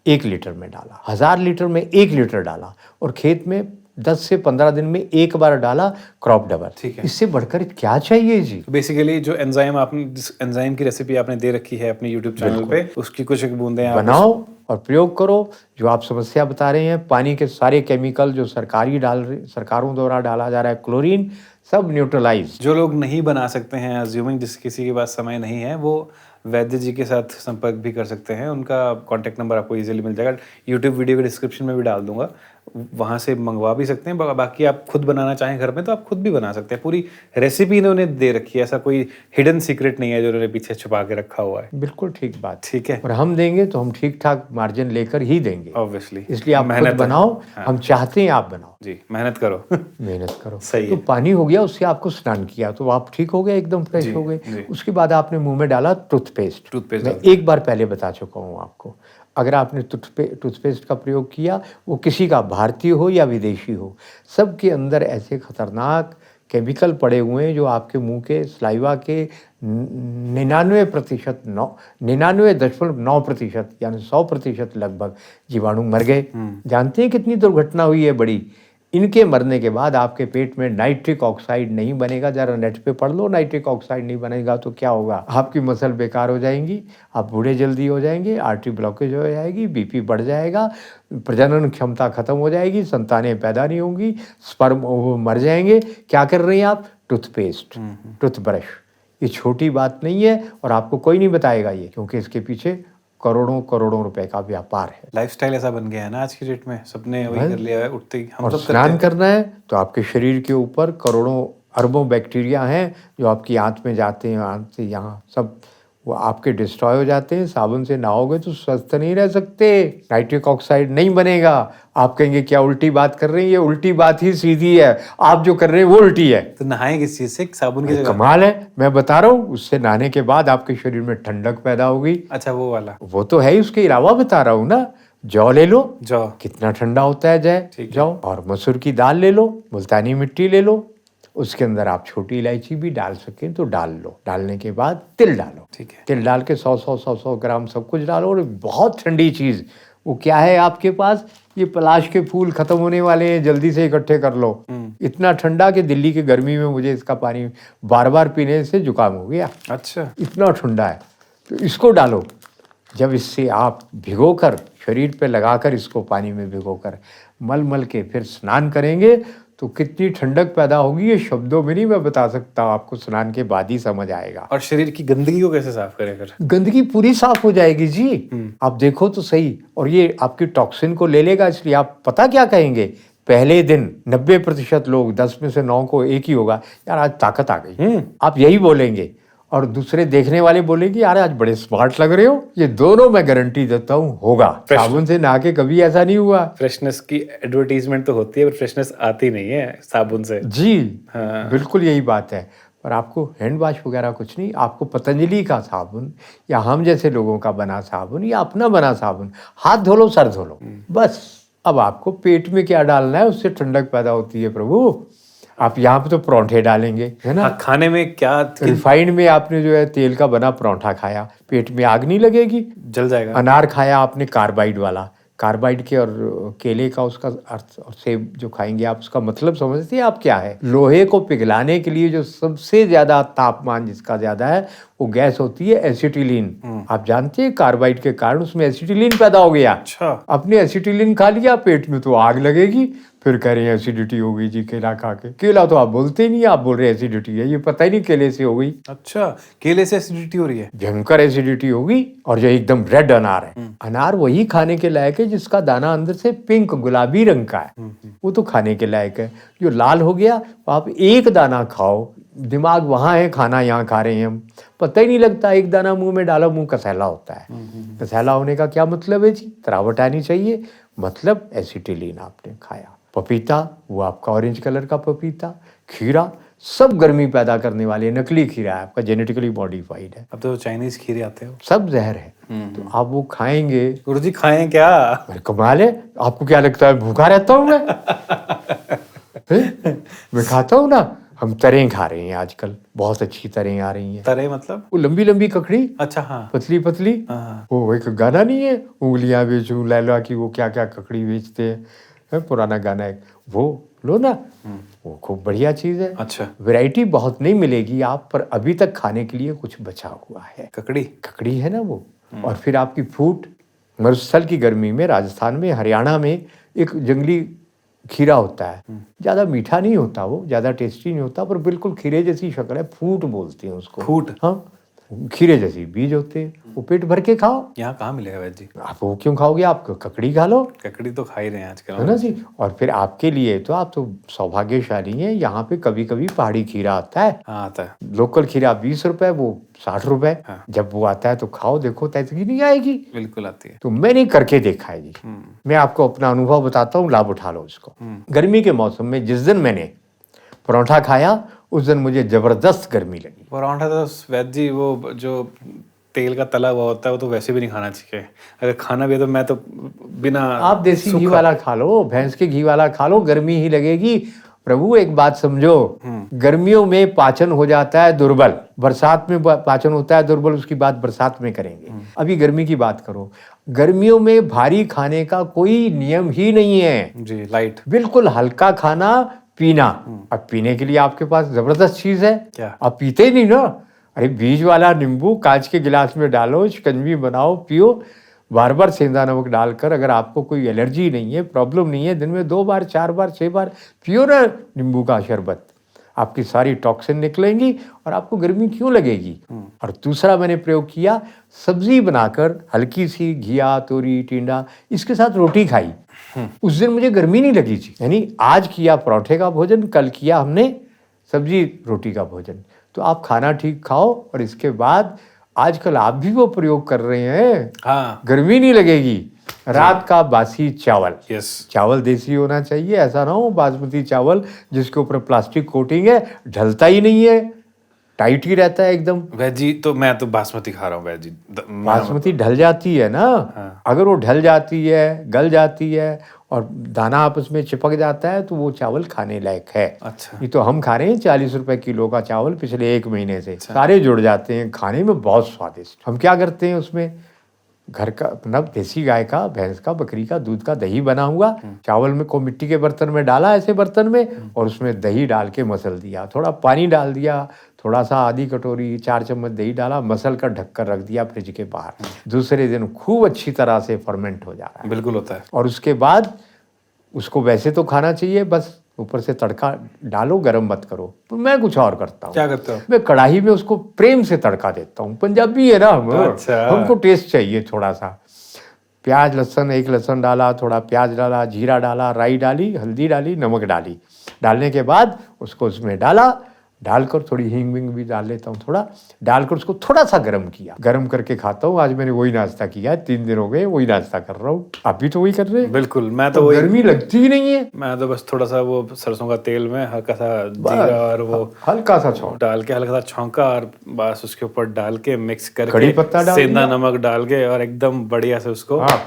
S1: 1 लीटर में डाला, 1000 लीटर में 1 लीटर डाला, और खेत में 10 से 15 दिन में एक बार डाला, क्रॉप डबल।
S2: ठीक है।
S1: इससे बढ़कर क्या चाहिए जी?
S2: बेसिकली जो एंजाइम की रेसिपी आपने दे रखी है अपने YouTube चैनल पे, उसकी कुछ एक बूंदें आप
S1: बनाओ और प्रयोग करो। जो आप समस्या बता रहे हैं, पानी के सारे केमिकल जो सरकारों द्वारा डाला जा रहा है, क्लोरीन, सब न्यूट्रलाइज।
S2: जो लोग नहीं बना सकते हैं, अज्यूमिंग जिस किसी के पास समय नहीं है, वो वैद्य जी के साथ संपर्क भी कर सकते हैं। उनका कांटेक्ट नंबर आपको इजीली मिल जाएगा, यूट्यूब वीडियो के डिस्क्रिप्शन में भी डाल दूंगा, वहाँ से मंगवा भी सकते हैं। बाकी आप खुद बनाना चाहें घर में तो आप खुद भी बना सकते हैं। पूरी रेसिपी इन्होंने दे रखी है, ऐसा कोई हिडन सीक्रेट नहीं है जो उन्होंने पीछे छुपा के रखा हुआ है।
S1: बिल्कुल ठीक बात।
S2: ठीक है।
S1: और हम देंगे तो हम ठीक ठाक मार्जिन लेकर ही देंगे,
S2: ऑब्वियसली।
S1: इसलिए आप मेहनत बनाओ। हाँ। हम चाहते हैं आप बनाओ
S2: जी, मेहनत करो।
S1: मेहनत करो।
S2: सही
S1: तो
S2: है।
S1: पानी हो गया, उससे आपको स्नान किया तो आप ठीक हो गए, एकदम फ्रेश हो गए। उसके बाद आपने मुंह में डाला टूथपेस्ट। मैं एक बार पहले बता चुका हूँ आपको, अगर आपने टूथपेस्ट का प्रयोग किया, वो किसी का भारतीय हो या विदेशी हो, सब के अंदर ऐसे खतरनाक केमिकल पड़े हुए हैं जो आपके मुंह के स्लाइवा के 99.9% यानी 100% लगभग जीवाणु मर गए। जानते हैं कितनी दुर्घटना हुई है बड़ी? इनके मरने के बाद आपके पेट में नाइट्रिक ऑक्साइड नहीं बनेगा। जरा नेट पे पढ़ लो, नाइट्रिक ऑक्साइड नहीं बनेगा तो क्या होगा? आपकी मसल बेकार हो जाएंगी, आप बूढ़े जल्दी हो जाएंगे, आर्टरी ब्लॉकेज हो जाएगी, बीपी बढ़ जाएगा, प्रजनन क्षमता खत्म हो जाएगी, संतानें पैदा नहीं होंगी, स्पर्म मर जाएंगे। क्या कर रहे हैं आप? Toothpaste, toothbrush. ये छोटी बात नहीं है और आपको कोई नहीं बताएगा ये, क्योंकि इसके पीछे करोड़ों रुपए का व्यापार है।
S2: लाइफस्टाइल ऐसा बन गया है ना आज की डेट में, सबने वही कर लिया है। उठते ही हम
S1: और
S2: सब
S1: स्नान करना है तो आपके शरीर के ऊपर करोड़ों अरबों बैक्टीरिया हैं जो आपकी आंत में जाते हैं, आंत से यहाँ सब वो आपके डिस्ट्रॉय हो जाते हैं। साबुन से नहाओगे तो स्वस्थ नहीं रह सकते, नाइट्रिक ऑक्साइड नहीं बनेगा। आप कहेंगे क्या उल्टी बात कर रहे हैं? ये उल्टी बात ही सीधी है, आप जो कर रहे हैं वो उल्टी है।
S2: तो नहाएं किस चीज से? साबुन की जगह?
S1: कमाल है, मैं बता रहा हूँ। उससे नहाने के बाद आपके शरीर में ठंडक पैदा होगी।
S2: अच्छा, वो वाला?
S1: वो तो है, उसके अलावा बता रहा हूँ ना। जौ ले लो,
S2: जौ
S1: कितना ठंडा होता है जौ। और मसूर की दाल ले लो, मुल्तानी मिट्टी ले लो, उसके अंदर आप छोटी इलायची भी डाल सकें तो डाल लो। डालने के बाद तिल डालो,
S2: ठीक है।
S1: तिल डाल के 100 ग्राम सब कुछ डालो। और बहुत ठंडी चीज़ वो क्या है आपके पास? ये पलाश के फूल खत्म होने वाले हैं, जल्दी से इकट्ठे कर लो। इतना ठंडा कि दिल्ली की गर्मी में मुझे इसका पानी बार बार पीने से जुकाम हो गया।
S2: अच्छा,
S1: इतना ठंडा है। तो इसको डालो। जब इससे आप भिगोकर शरीर पे लगाकर, इसको पानी में भिगोकर मल के फिर स्नान करेंगे तो तो कितनी ठंडक पैदा होगी ये शब्दों में नहीं मैं बता सकता, आपको स्नान के बाद ही समझ आएगा।
S2: और शरीर की गंदगी को कैसे साफ करें फिर?
S1: गंदगी पूरी साफ हो जाएगी जी, आप देखो तो सही। और ये आपकी टॉक्सिन को ले लेगा, इसलिए आप पता क्या कहेंगे, पहले दिन 90% लोग 10 में से 9 को एक ही होगा, यार आज ताकत आ गई, आप यही बोलेंगे। और दूसरे देखने वाले बोलेंगे यार आज बड़े स्मार्ट लग रहे हो। ये दोनों मैं गारंटी देता हूँ होगा। साबुन से नहा के कभी ऐसा नहीं हुआ।
S2: फ्रेशनेस की एडवर्टीजमेंट तो होती है पर फ्रेशनेस आती नहीं है साबुन से।
S1: जी बिल्कुल यही बात है। पर आपको हैंड वॉश वगैरह कुछ नहीं, आपको पतंजलि का साबुन या हम जैसे लोगों का बना साबुन या अपना बना साबुन, हाथ धो लो सर धो लो बस। अब आपको पेट में क्या डालना है, उससे ठंडक पैदा होती है प्रभु। आप यहाँ पे तो परांठे डालेंगे है ना,
S2: खाने में क्या
S1: रिफाइंड में आपने जो है तेल का बना परांठा खाया, पेट में आग नहीं लगेगी,
S2: जल जाएगा।
S1: अनार खाया आपने कार्बाइड वाला, कार्बाइड के और केले का उसका अर्थ और सेब जो खाएंगे आप, उसका मतलब समझते हैं आप क्या है। लोहे को पिघलाने के लिए जो सबसे ज्यादा तापमान जिसका ज्यादा है वो गैस होती है एसिटिलीन। आप जानते हैं कार्बाइड के कारण उसमें एसिटिलीन पैदा हो गया।
S2: अच्छा।
S1: अपने एसिटिलीन खा लिया पेट में तो आग लगेगी, फिर कह रहे हैं एसिडिटी हो गई जी केला खा के। केला तो आप बोलते ही नहीं, आप बोल रहे एसिडिटी है, ये पता ही नहीं केले से हो गई।
S2: अच्छा, केले से एसिडिटी हो रही है?
S1: भयंकर एसिडिटी होगी। और जो एकदम रेड अनार है, अनार वही खाने के लायक है जिसका दाना अंदर से पिंक गुलाबी रंग का है, वो तो खाने के लायक है। जो लाल हो गया आप एक दाना खाओ, दिमाग वहां है, खाना यहाँ खा रहे हैं हम, पता ही नहीं लगता। एक दाना मुंह में डालो मुंह कसैला होता है। कसैला होने का क्या मतलब है जी, तरावट आनी चाहिए, मतलब एसिटिलीन आपने खाया। पपीता, वो आपका ऑरेंज कलर का पपीता, खीरा, सब गर्मी पैदा करने वाले, नकली खीरा है आपका, जेनेटिकली मॉडिफाइड है।
S2: अब तो चाइनीज खीरे आते हो,
S1: सब जहर है, तो आप वो खाएंगे।
S2: गुरुजी खाएं क्या?
S1: अरे कमाल है, आपको क्या लगता है भूखा रहता हूँ मैं? मैं खाता हूँ ना। हम तरें खा रहे हैं आजकल, बहुत अच्छी तरें आ रही हैं।
S2: तरे मतलब?
S1: वो लंबी लंबी ककड़ी,
S2: अच्छा हाँ,
S1: पतली पतली।
S2: हाँ।
S1: वो एक गाना नहीं है, उंगलियां बेचूं लैला की, वो क्या क्या ककड़ी बेचते हैं, पुराना गाना है, वो लो ना, वो खूब बढ़िया चीज है।
S2: अच्छा।
S1: वैरायटी बहुत नहीं मिलेगी आप, पर अभी तक खाने के लिए कुछ बचा हुआ है। ककड़ी है ना वो। और फिर आपकी फूट, मरुस्थल की गर्मी में राजस्थान में हरियाणा में एक जंगली खीरा होता है, ज्यादा मीठा नहीं होता, वो ज्यादा टेस्टी नहीं होता, पर बिल्कुल खीरे जैसी शक्ल है, फूट बोलते हैं उसको।
S2: फूट?
S1: हाँ, खीरे जैसी बीज होते हैं, वो पेट भर के खाओ।
S2: यहाँ कहाँ मिलेगा वैद जी?
S1: आप वो क्यों खाओगे, आप ककड़ी खा लो।
S2: ककड़ी तो खा ही रहे हैं आजकल,
S1: है ना जी। और फिर आपके लिए तो आप तो सौभाग्यशाली हैं, यहाँ पे कभी कभी पहाड़ी खीरा आता है।
S2: हाँ आता है।
S1: लोकल खीरा 20 रुपए, वो 60 रुपए।
S2: हाँ।
S1: जब वो आता है तो खाओ, देखो ताजगी नहीं आएगी।
S2: बिल्कुल आती है।
S1: तो मैंने करके देखा है जी, मैं आपको अपना अनुभव बताता हूँ, लाभ उठा लो उसको। गर्मी के मौसम में जिस दिन मैंने परोठा खाया उस दिन मुझे जबरदस्त गर्मी लगी।
S2: पराठा तो वैद जी वो जो तेल का तला हुआ होता है वो तो वैसे भी नहीं खाना चाहिए। अगर खाना भी है तो मैं तो बिना,
S1: आप देसी घी वाला खा लो, भैंस के घी वाला खा लो, गर्मी ही लगेगी। प्रभु एक बात समझो, गर्मियों में पाचन हो जाता है दुर्बल, बरसात में पाचन होता है दुर्बल, उसकी बात बरसात में करेंगे। अभी गर्मी की बात करो। गर्मियों में भारी खाने का कोई नियम ही नहीं है
S2: जी, लाइट,
S1: बिल्कुल हल्का खाना पीना। अब पीने के लिए आपके पास जबरदस्त चीज है,
S2: क्या?
S1: आप पीते ही नहीं ना। अरे बीज वाला नींबू कांच के गिलास में डालो, शिकंजी बनाओ, पियो, बार बार सेंधा नमक डालकर। अगर आपको कोई एलर्जी नहीं है, प्रॉब्लम नहीं है, दिन में 2 बार 4 बार 6 बार पियो ना नींबू का शरबत, आपकी सारी टॉक्सिन निकलेंगी और आपको गर्मी क्यों लगेगी। और दूसरा मैंने प्रयोग किया, सब्जी बनाकर हल्की सी घिया, तोरी, टिंडा, इसके साथ रोटी खाई। उस दिन मुझे गर्मी नहीं लगी थी। यानी आज किया परोठे का भोजन, कल किया हमने सब्जी रोटी का भोजन। तो आप खाना ठीक खाओ और इसके बाद आजकल आप भी वो प्रयोग कर रहे हैं।
S2: हाँ,
S1: गर्मी नहीं लगेगी। रात का बासी चावल,
S2: यस,
S1: चावल देसी होना चाहिए, ऐसा ना हो बासमती चावल जिसके ऊपर प्लास्टिक कोटिंग है, ढलता ही नहीं है, टाइट ही रहता है एकदम।
S2: वैद जी तो मैं तो बासमती खा रहा हूँ वैद जी।
S1: बासमती ढल जाती है ना।
S2: हाँ।
S1: अगर वो ढल जाती है, गल जाती है और दाना आपस में चिपक जाता है तो वो चावल खाने लायक है।
S2: अच्छा।
S1: ये तो हम खा रहे हैं 40 रुपए किलो का चावल पिछले 1 महीने से। सारे जुड़ जाते हैं, खाने में बहुत स्वादिष्ट। हम क्या करते हैं उसमें, घर का मतलब देसी गाय का, भैंस का, बकरी का दूध का दही बना हुआ चावल में को मिट्टी के बर्तन में डाला, ऐसे बर्तन में, और उसमें दही डाल के मसल दिया, थोड़ा पानी डाल दिया, थोड़ा सा आधी कटोरी 4 चम्मच दही डाला, मसल कर ढक कर रख दिया फ्रिज के बाहर। दूसरे दिन खूब अच्छी तरह से फर्मेंट हो जा रहा है।
S2: बिल्कुल होता है।
S1: और उसके बाद उसको वैसे तो खाना चाहिए, बस ऊपर से तड़का डालो, गरम मत करो। तो मैं कुछ और करता हूँ।
S2: क्या करते हो?
S1: मैं कढ़ाई में उसको प्रेम से तड़का देता हूँ। पंजाबी है ना हम,
S2: अच्छा।
S1: हमको टेस्ट चाहिए थोड़ा सा। प्याज लहसुन, एक लहसुन डाला, थोड़ा प्याज डाला, जीरा डाला, राई डाली, हल्दी डाली, नमक डाली। डालने के बाद उसको उसमें डाला, डालकर थोड़ी हींग विंग भी डाल लेता हूँ, थोड़ा डालकर उसको थोड़ा सा गर्म किया। गर्म करके खाता हूँ। आज मैंने वही नाश्ता किया है, 3 दिन हो गए वही नाश्ता कर रहा हूँ। आप भी तो वही कर रहे हैं।
S2: बिल्कुल, मैं तो
S1: तो
S2: वही,
S1: गर्मी लगती ही नहीं है।
S2: मैं तो बस थोड़ा सा वो सरसों का तेल में हल्का सा जीरा और वो
S1: हल्का सा छौंक,
S2: डाल के हल्का सा छौंका और बस उसके ऊपर डाल के मिक्स
S1: कड़ी
S2: करके
S1: पत्ता डाल
S2: सेंधा
S1: दिया।
S2: नमक डाल के और एकदम बढ़िया से उसको
S1: हाँ।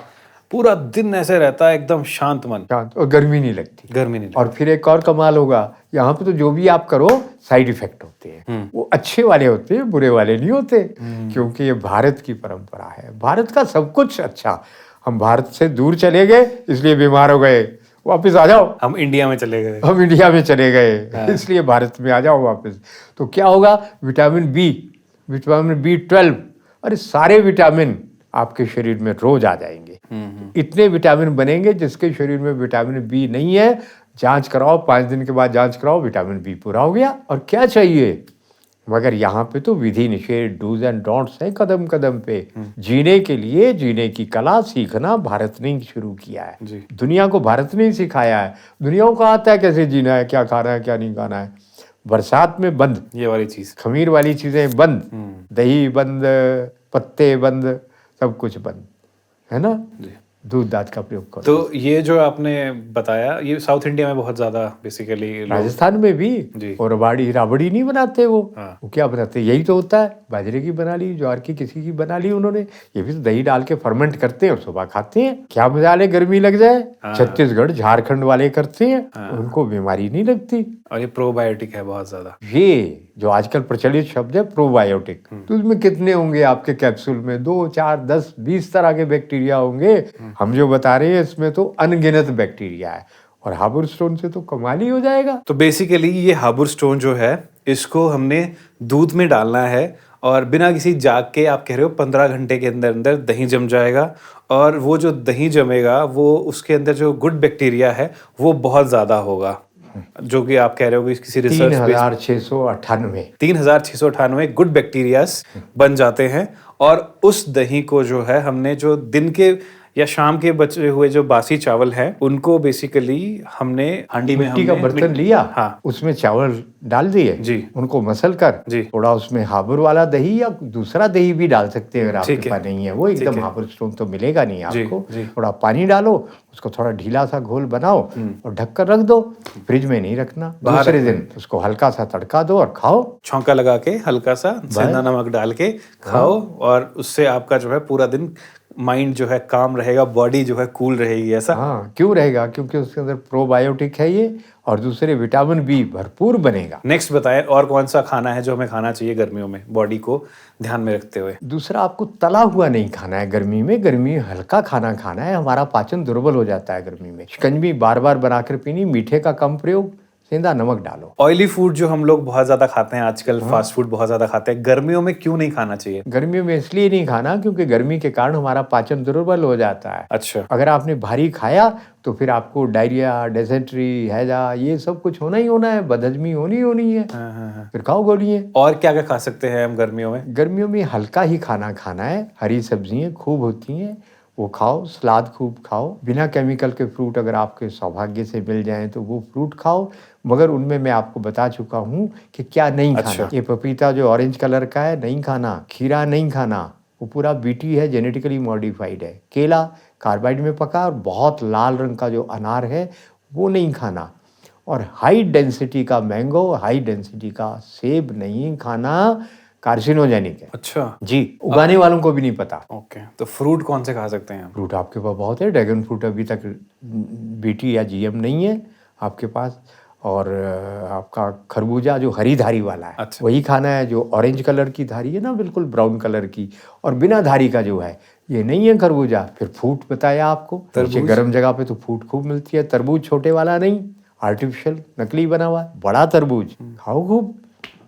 S2: पूरा दिन ऐसे रहता है एकदम शांत मन,
S1: शांत, और गर्मी नहीं लगती।
S2: गर्मी नहीं
S1: और फिर एक और कमाल होगा, यहाँ पे तो जो भी आप करो साइड इफेक्ट होते हैं। वो अच्छे वाले होते हैं, बुरे वाले नहीं होते। क्योंकि ये भारत की परंपरा है, भारत का सब कुछ अच्छा। हम भारत से दूर चले गए इसलिए बीमार हो गए, वापस आ जाओ।
S2: हम इंडिया में चले गए।
S1: हम इंडिया में चले गए इसलिए भारत में आ जाओ वापस। तो क्या होगा, विटामिन बी, विटामिन B12, अरे सारे विटामिन आपके शरीर में रोज आ जाएंगे। इतने विटामिन बनेंगे जिसके शरीर में विटामिन बी नहीं है, जांच कराओ, 5 दिन के बाद जांच कराओ, विटामिन बी पूरा हो गया। और क्या चाहिए, मगर यहाँ पे तो विधि निषेध, डूज एंड डोंट्स है कदम कदम पे। जीने के लिए, जीने की कला सीखना भारत ने शुरू किया है।
S2: जी।
S1: दुनिया को भारत ने ही सिखाया है। दुनिया को आता है कैसे जीना है, क्या खाना है, क्या नहीं खाना है। बरसात में बंद,
S2: ये वाली चीज,
S1: खमीर वाली चीजें बंद, दही बंद, पत्ते बंद, सब कुछ बंद, है ना। दूध दाध का प्रयोग करो।
S2: तो ये जो आपने बताया ये साउथ इंडिया में बहुत ज्यादा बेसिकली
S1: राजस्थान में भी।
S2: जी।
S1: और राबड़ी नहीं बनाते वो।
S2: हाँ।
S1: वो क्या बनाते, यही तो होता है, बाजरे की बना ली, ज्वार की किसी की बना ली उन्होंने। ये भी तो दही डाल के फर्मेंट करते हैं और सुबह खाते हैं। क्या मजा ले, गर्मी लग जाए। छत्तीसगढ़ झारखंड वाले करते हैं, उनको बीमारी नहीं लगती।
S2: और ये प्रोबायोटिक है बहुत ज्यादा।
S1: ये जो आजकल प्रचलित शब्द है प्रोबायोटिक, तो उसमें कितने होंगे आपके कैप्सूल में, 2, 4, 10, 20 तरह के बैक्टीरिया होंगे। हम जो बता रहे हैं इसमें तो अनगिनत बैक्टीरिया है। और हार्बर स्टोन से तो कमाल ही हो जाएगा।
S2: तो बेसिकली ये हार्बर स्टोन जो है इसको हमने दूध में डालना है और बिना किसी जाग के, आप कह रहे हो 15 घंटे के अंदर अंदर दही जम जाएगा। और वो जो दही जमेगा वो उसके अंदर जो गुड बैक्टीरिया है वो बहुत ज्यादा होगा, जो कि आप कह रहे हो कि किसी रिसर्च 3698 गुड बैक्टीरियाज बन जाते हैं। और उस दही को जो है हमने जो दिन के या शाम के बचे हुए जो बासी चावल हैं उनको बेसिकली हमने हांडी में
S1: मिट्टी का बर्तन लिया,
S2: हाँ,
S1: उसमें चावल डाल दिए
S2: जी,
S1: उनको मसल कर,
S2: जी,
S1: थोड़ा उसमें हार्बर वाला दही या दूसरा दही भी डाल सकते हैं अगर आपके पास नहीं है। वो
S2: ठीक
S1: एकदम
S2: है।
S1: हार्बर स्टोन तो मिलेगा नहीं आपको।
S2: जी।
S1: थोड़ा पानी डालो, उसको थोड़ा ढीला सा घोल बनाओ और ढक कर रख दो। फ्रिज में नहीं रखना, दूसरे दिन उसको हल्का सा तड़का दो और खाओ।
S2: छौंका लगा के हल्का सा सेंधा नमक डाल के खाओ और उससे आपका जो है पूरा दिन माइंड जो है काम रहेगा, बॉडी जो है कूल रहेगी। ऐसा
S1: हाँ, क्यों रहेगा, क्योंकि उसके अंदर प्रोबायोटिक है ये, और दूसरे विटामिन बी भरपूर बनेगा।
S2: नेक्स्ट बताएं और कौन सा खाना है जो हमें खाना चाहिए गर्मियों में बॉडी को ध्यान में रखते हुए।
S1: दूसरा, आपको तला हुआ नहीं खाना है गर्मी में। गर्मी में हल्का खाना खाना है, हमारा पाचन दुर्बल हो जाता है गर्मी में। शिकंजी बार बार बनाकर पीनी, मीठे का कम प्रयोग, सेंधा नमक डालो।
S2: ऑयली फूड जो हम लोग बहुत ज्यादा खाते हैं आजकल, फास्ट फूड बहुत ज्यादा खाते हैं, गर्मियों में क्यों नहीं खाना चाहिए?
S1: गर्मियों में इसलिए नहीं खाना क्योंकि गर्मी के कारण हमारा पाचन दुर्बल हो जाता है।
S2: अच्छा।
S1: अगर आपने भारी खाया तो फिर आपको डायरिया, डिसेंट्री, हैजा, ये सब कुछ होना ही होना है, बदहजमी होनी है। फिर खाओ गोलियां।
S2: और क्या क्या खा सकते हैं हम गर्मियों में?
S1: गर्मियों में हल्का ही खाना खाना है, हरी सब्जियां खूब होती हैं वो खाओ, सलाद खूब खाओ, बिना केमिकल के फ्रूट अगर आपके सौभाग्य से मिल जाएं तो वो फ्रूट खाओ। मगर उनमें मैं आपको बता चुका हूँ कि क्या नहीं खाना। ये पपीता जो ऑरेंज कलर का है नहीं खाना, खीरा नहीं खाना, वो पूरा बीटी है, जेनेटिकली मॉडिफाइड है। केला कार्बाइड में पका और बहुत लाल रंग का जो अनार है वो नहीं खाना। और हाई डेंसिटी का मैंगो, हाई डेंसिटी का सेब नहीं खाना, कार्सिनोजेनिक है।
S2: अच्छा
S1: जी, उगाने वालों को भी नहीं पता।
S2: ओके, तो फ्रूट कौन से खा सकते हैं?
S1: फ्रूट आपके पास बहुत है। ड्रैगन फ्रूट अभी तक बीटी या जीएम नहीं है आपके पास। और आपका खरबूजा जो हरी धारी वाला है,
S2: अच्छा।
S1: वही खाना है। जो ऑरेंज कलर की धारी है ना, बिल्कुल ब्राउन कलर की, और बिना धारी का जो है ये नहीं है खरबूजा। फिर फूट बताया आपको, गर्म जगह पे तो फूट खूब मिलती है। तरबूज छोटे वाला नहीं, आर्टिफिशियल नकली बना हुआ बड़ा तरबूज खाओ खूब,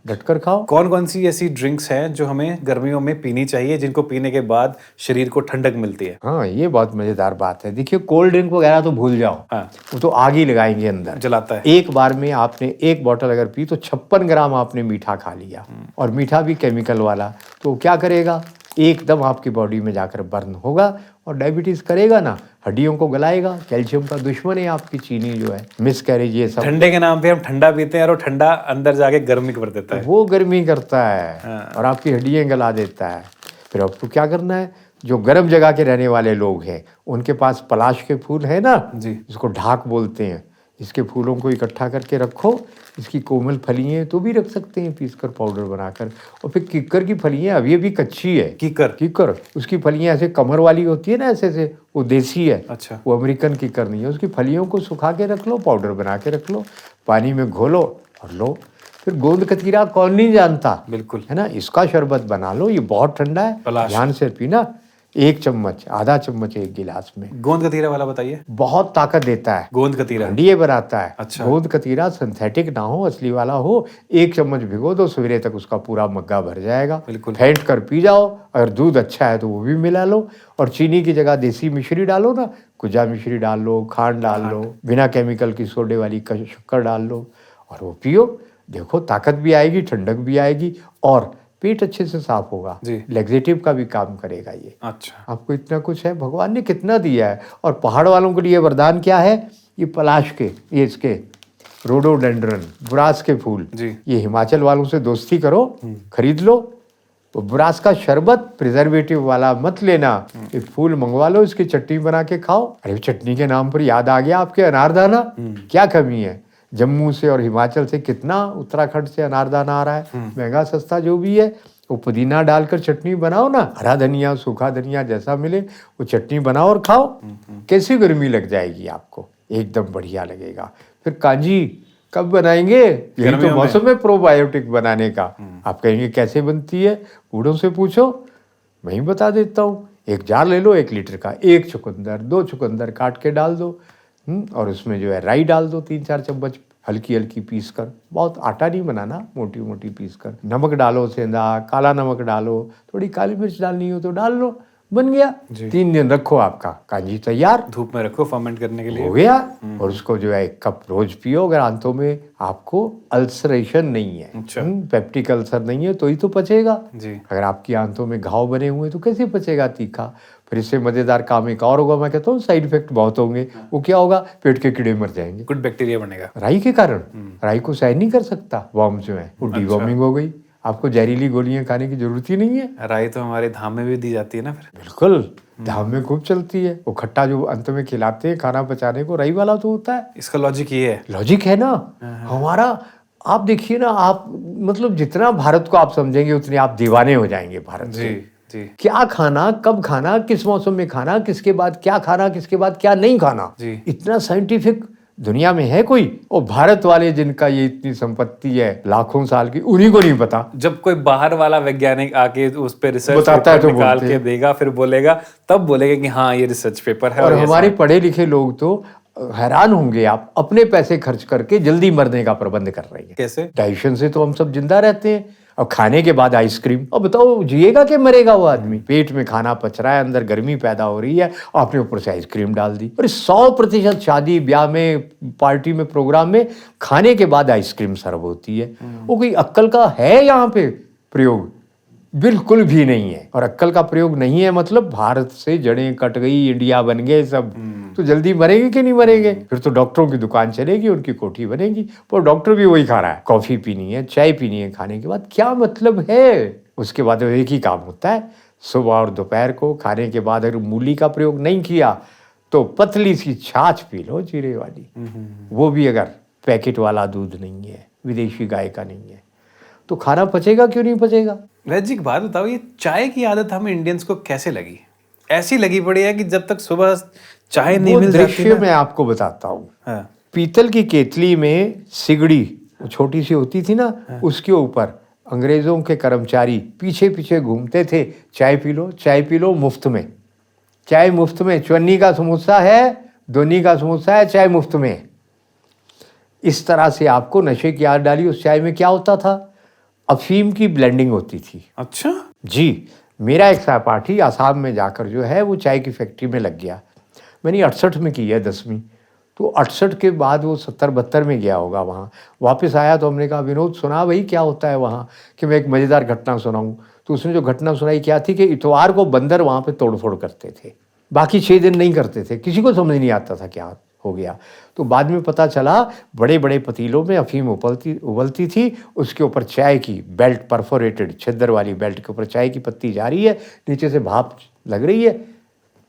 S1: डटकर खाओ।
S2: कौन कौन सी ऐसी ड्रिंक्स हैं जो हमें गर्मियों में पीनी चाहिए, जिनको पीने के बाद शरीर को ठंडक मिलती है?
S1: हाँ, ये बहुत मजेदार बात है। देखिए, कोल्ड ड्रिंक वगैरह तो भूल जाओ,
S2: हाँ।
S1: वो तो आग ही लगाएंगे अंदर,
S2: जलाता है।
S1: एक बार में आपने एक बोतल अगर पी तो 56 ग्राम आपने मीठा खा लिया, और मीठा भी केमिकल वाला, तो क्या करेगा, एकदम आपकी बॉडी में जाकर बर्न होगा और डायबिटीज करेगा ना, हड्डियों को गलाएगा। कैल्शियम का दुश्मन है आपकी चीनी जो है, मिसकैरेज, ये सब।
S2: ठंडे के नाम पे हम ठंडा पीते हैं और वो ठंडा अंदर जाके गर्मी कर देता है।
S1: वो गर्मी करता है
S2: हाँ।
S1: और आपकी हड्डियां गला देता है। फिर आपको क्या करना है, जो गर्म जगह के रहने वाले लोग हैं उनके पास पलाश के फूल है ना
S2: जी,
S1: इसको ढाक बोलते हैं, इसके फूलों को इकट्ठा करके रखो, इसकी कोमल फलियां तो भी रख सकते हैं पीसकर पाउडर बनाकर। और फिर किक्कर की फलियां अभी अभी कच्ची है, किक्कर उसकी फलियां ऐसे कमर वाली होती है ना, ऐसे से, वो देसी है।
S2: अच्छा।
S1: वो अमेरिकन किक्कर नहीं है। उसकी फलियों को सुखा के रख लो, पाउडर बना के रख लो, पानी में घोलो और लो। फिर गोंद कतीरा कौन नहीं जानता,
S2: बिल्कुल,
S1: है ना, इसका शरबत बना लो, ये बहुत ठंडा है,
S2: पलाश।
S1: ध्यान से पीना, 1 चम्मच, आधा चम्मच एक गिलास में।
S2: गोंद कतीरा वाला बताइए।
S1: बहुत ताकत देता है,
S2: गोंद कतीरा
S1: ठंडिये बनाता है।
S2: अच्छा।
S1: गोंद कतीरा सिंथेटिक ना हो, असली वाला हो। 1 चम्मच भिगो दो, सवेरे तक उसका पूरा मग्गा भर जाएगा।
S2: बिल्कुल।
S1: फेंट कर पी जाओ। अगर दूध अच्छा है तो वो भी मिला लो, और चीनी की जगह देसी मिश्री डालो ना, कुजा मिश्री डाल लो, खांड डाल लो, बिना केमिकल की सोडे वाली शक्कर डाल लो और वो पियो। देखो, ताकत भी आएगी, ठंडक भी आएगी और पेट अच्छे से साफ होगा।
S2: जी।
S1: लेग्जेटिव का भी काम करेगा ये।
S2: अच्छा,
S1: आपको इतना कुछ है, भगवान ने कितना दिया है। और पहाड़ वालों के लिए वरदान क्या है, ये पलाश के, ये इसके रोडोडेंड्रन, बुरास के फूल
S2: जी।
S1: ये हिमाचल वालों से दोस्ती करो, खरीद लो। वो बुरास का शरबत प्रिजर्वेटिव वाला मत लेना, ये फूल मंगवा लो, इसकी चटनी बना के खाओ। अरे चटनी के नाम पर याद आ गया आपके अनारदाना, क्या कमी है। जम्मू से और हिमाचल से कितना, उत्तराखंड से अनारदाना आ रहा है, महंगा सस्ता जो भी है, वो पुदीना डालकर चटनी बनाओ ना, हरा धनिया, सूखा धनिया जैसा मिले वो चटनी बनाओ और खाओ। कैसी गर्मी लग जाएगी आपको, एकदम बढ़िया लगेगा। फिर कांजी कब बनाएंगे, यही तो
S2: गर्मियों में।
S1: मौसम है प्रोबायोटिक बनाने का। आप कहेंगे कैसे बनती है, बूढ़ों से पूछो, मैं ही बता देता हूँ। एक जार ले लो 1 लीटर का, 1 चुकंदर 2 चुकंदर काट के डाल दो, और उसमें जो है राई डाल दो 3-4 चम्मच, हल्की हल्की पीस कर, बहुत आटा नहीं बनाना, मोटी मोटी पीस कर। नमक डालो, सेंधा काला नमक डालो, थोड़ी काली मिर्च डालनी हो तो डाल लो, बन गया। 3 दिन रखो, आपका कांजी तैयार,
S2: धूप में रखो फर्मेंट करने के लिए,
S1: हो गया। और उसको जो है 1 कप रोज पियो। अगर आंतों में आपको अल्सरेशन नहीं है,
S2: अच्छा।
S1: पेप्टिक अल्सर नहीं है, तो ही तो पचेगा।
S2: जी।
S1: अगर आपकी आंतों में घाव बने हुए तो कैसे पचेगा तीखा। फिर इससे मजेदार काम एक और होगा, मैं कहता हूँ साइड इफेक्ट बहुत होंगे। वो क्या होगा, पेट के कीड़े मर जाएंगे,
S2: गुड बैक्टीरिया बनेगा।
S1: राई के कारण। राई को सहन नहीं कर सकता वर्म जो है, वो डिवॉर्मिंग हो गई। आपको जहरीली गोलियां खाने की जरूरत ही नहीं है।
S2: राई तो हमारे धाम में भी दी जाती है ना फिर।
S1: बिल्कुल, धाम में खूब चलती है। वो खट्टा जो अंत में खिलाते हैं खाना पचाने को, राई वाला तो होता है।
S2: इसका लॉजिक ये है,
S1: लॉजिक है ना हमारा। आप देखिए ना, आप मतलब जितना भारत को आप समझेंगे उतने आप दीवाने हो जाएंगे भारत
S2: जी
S1: से।
S2: जी
S1: क्या खाना, कब खाना, किस मौसम में खाना, किसके बाद क्या खाना, किसके बाद क्या नहीं खाना,
S2: जी।
S1: इतना साइंटिफिक दुनिया में है कोई? और भारत वाले जिनका ये इतनी संपत्ति है लाखों साल की, उन्हीं को नहीं पता।
S2: जब कोई बाहर वाला वैज्ञानिक आके उस पे रिसर्च
S1: बताता है
S2: पेपर
S1: तो
S2: निकाल
S1: बोलते
S2: के देगा, फिर बोलेगा, तब बोलेगा कि हाँ ये रिसर्च पेपर है।
S1: और
S2: ये
S1: हमारे पढ़े लिखे लोग तो हैरान होंगे, आप अपने पैसे खर्च करके जल्दी मरने का प्रबंध कर रहे हैं।
S2: कैसे?
S1: डाइजेशन से तो हम सब जिंदा रहते हैं, और खाने के बाद आइसक्रीम। अब बताओ जिएगा कि मरेगा वो आदमी? पेट में खाना पच रहा है, अंदर गर्मी पैदा हो रही है, आपने ऊपर से आइसक्रीम डाल दी। अरे 100% शादी ब्याह में, पार्टी में, प्रोग्राम में खाने के बाद आइसक्रीम सर्व होती है। वो कोई अक्ल का है यहाँ पे प्रयोग? बिल्कुल भी नहीं है। और अक्ल का प्रयोग नहीं है मतलब भारत से जड़ें कट गई, इंडिया बन गए सब, तो जल्दी मरेंगे कि नहीं मरेंगे? फिर तो डॉक्टरों की दुकान चलेगी, उनकी कोठी बनेगी, पर डॉक्टर भी वही खा रहा है। कॉफी पीनी है, चाय पीनी है खाने के बाद, क्या मतलब है? उसके बाद एक ही काम होता है, सुबह और दोपहर को खाने के बाद अगर मूली का प्रयोग नहीं किया तो पतली सी छाछ पी लो, जीरे वाली, वो भी अगर पैकेट वाला दूध नहीं है, विदेशी गाय का नहीं है, तो खाना पचेगा क्यों नहीं पचेगा?
S2: वैद्य जी एक बात बताओ, ये चाय की आदत हमें इंडियंस को कैसे लगी? ऐसी लगी पड़ी है कि जब तक सुबह चाय नहीं
S1: वो
S2: मिल जाती
S1: दृश्य
S2: ना।
S1: मैं आपको बताता हूँ।
S2: हाँ,
S1: पीतल की केतली में सिगड़ी छोटी सी होती थी ना, उसके ऊपर अंग्रेजों के कर्मचारी पीछे पीछे घूमते थे, चाय पी लो, चाय पी लो, मुफ्त में चाय, मुफ्त में। चवन्नी का समोसा है, दोनी का समोसा है, चाय मुफ्त में। इस तरह से आपको नशे की आदत डाली। उस चाय में क्या होता था? अफीम की ब्लेंडिंग होती थी।
S2: अच्छा।
S1: जी, मेरा एक सहपाठी आसाम में जाकर जो है वो चाय की फैक्ट्री में लग गया। मैंने 68 में की है 10वीं, तो 68 के बाद वो 70-72 में गया होगा वहाँ। वापस आया तो हमने कहा, विनोद सुना भाई क्या होता है वहाँ, कि मैं एक मज़ेदार घटना सुनाऊँ। तो उसने जो घटना सुनाई क्या थी कि इतवार को बंदर वहाँ पे तोड़-फोड़ करते थे, बाकी 6 दिन नहीं करते थे। किसी को समझ नहीं आता था क्या हो गया। तो बाद में पता चला बड़े-बड़े पतीलों में अफ़ीम उबलती थी, उसके ऊपर चाय की बेल्ट, परफोरेटेड छिद्र वाली बेल्ट के ऊपर चाय की पत्ती जा रही है, नीचे से भाप लग रही है,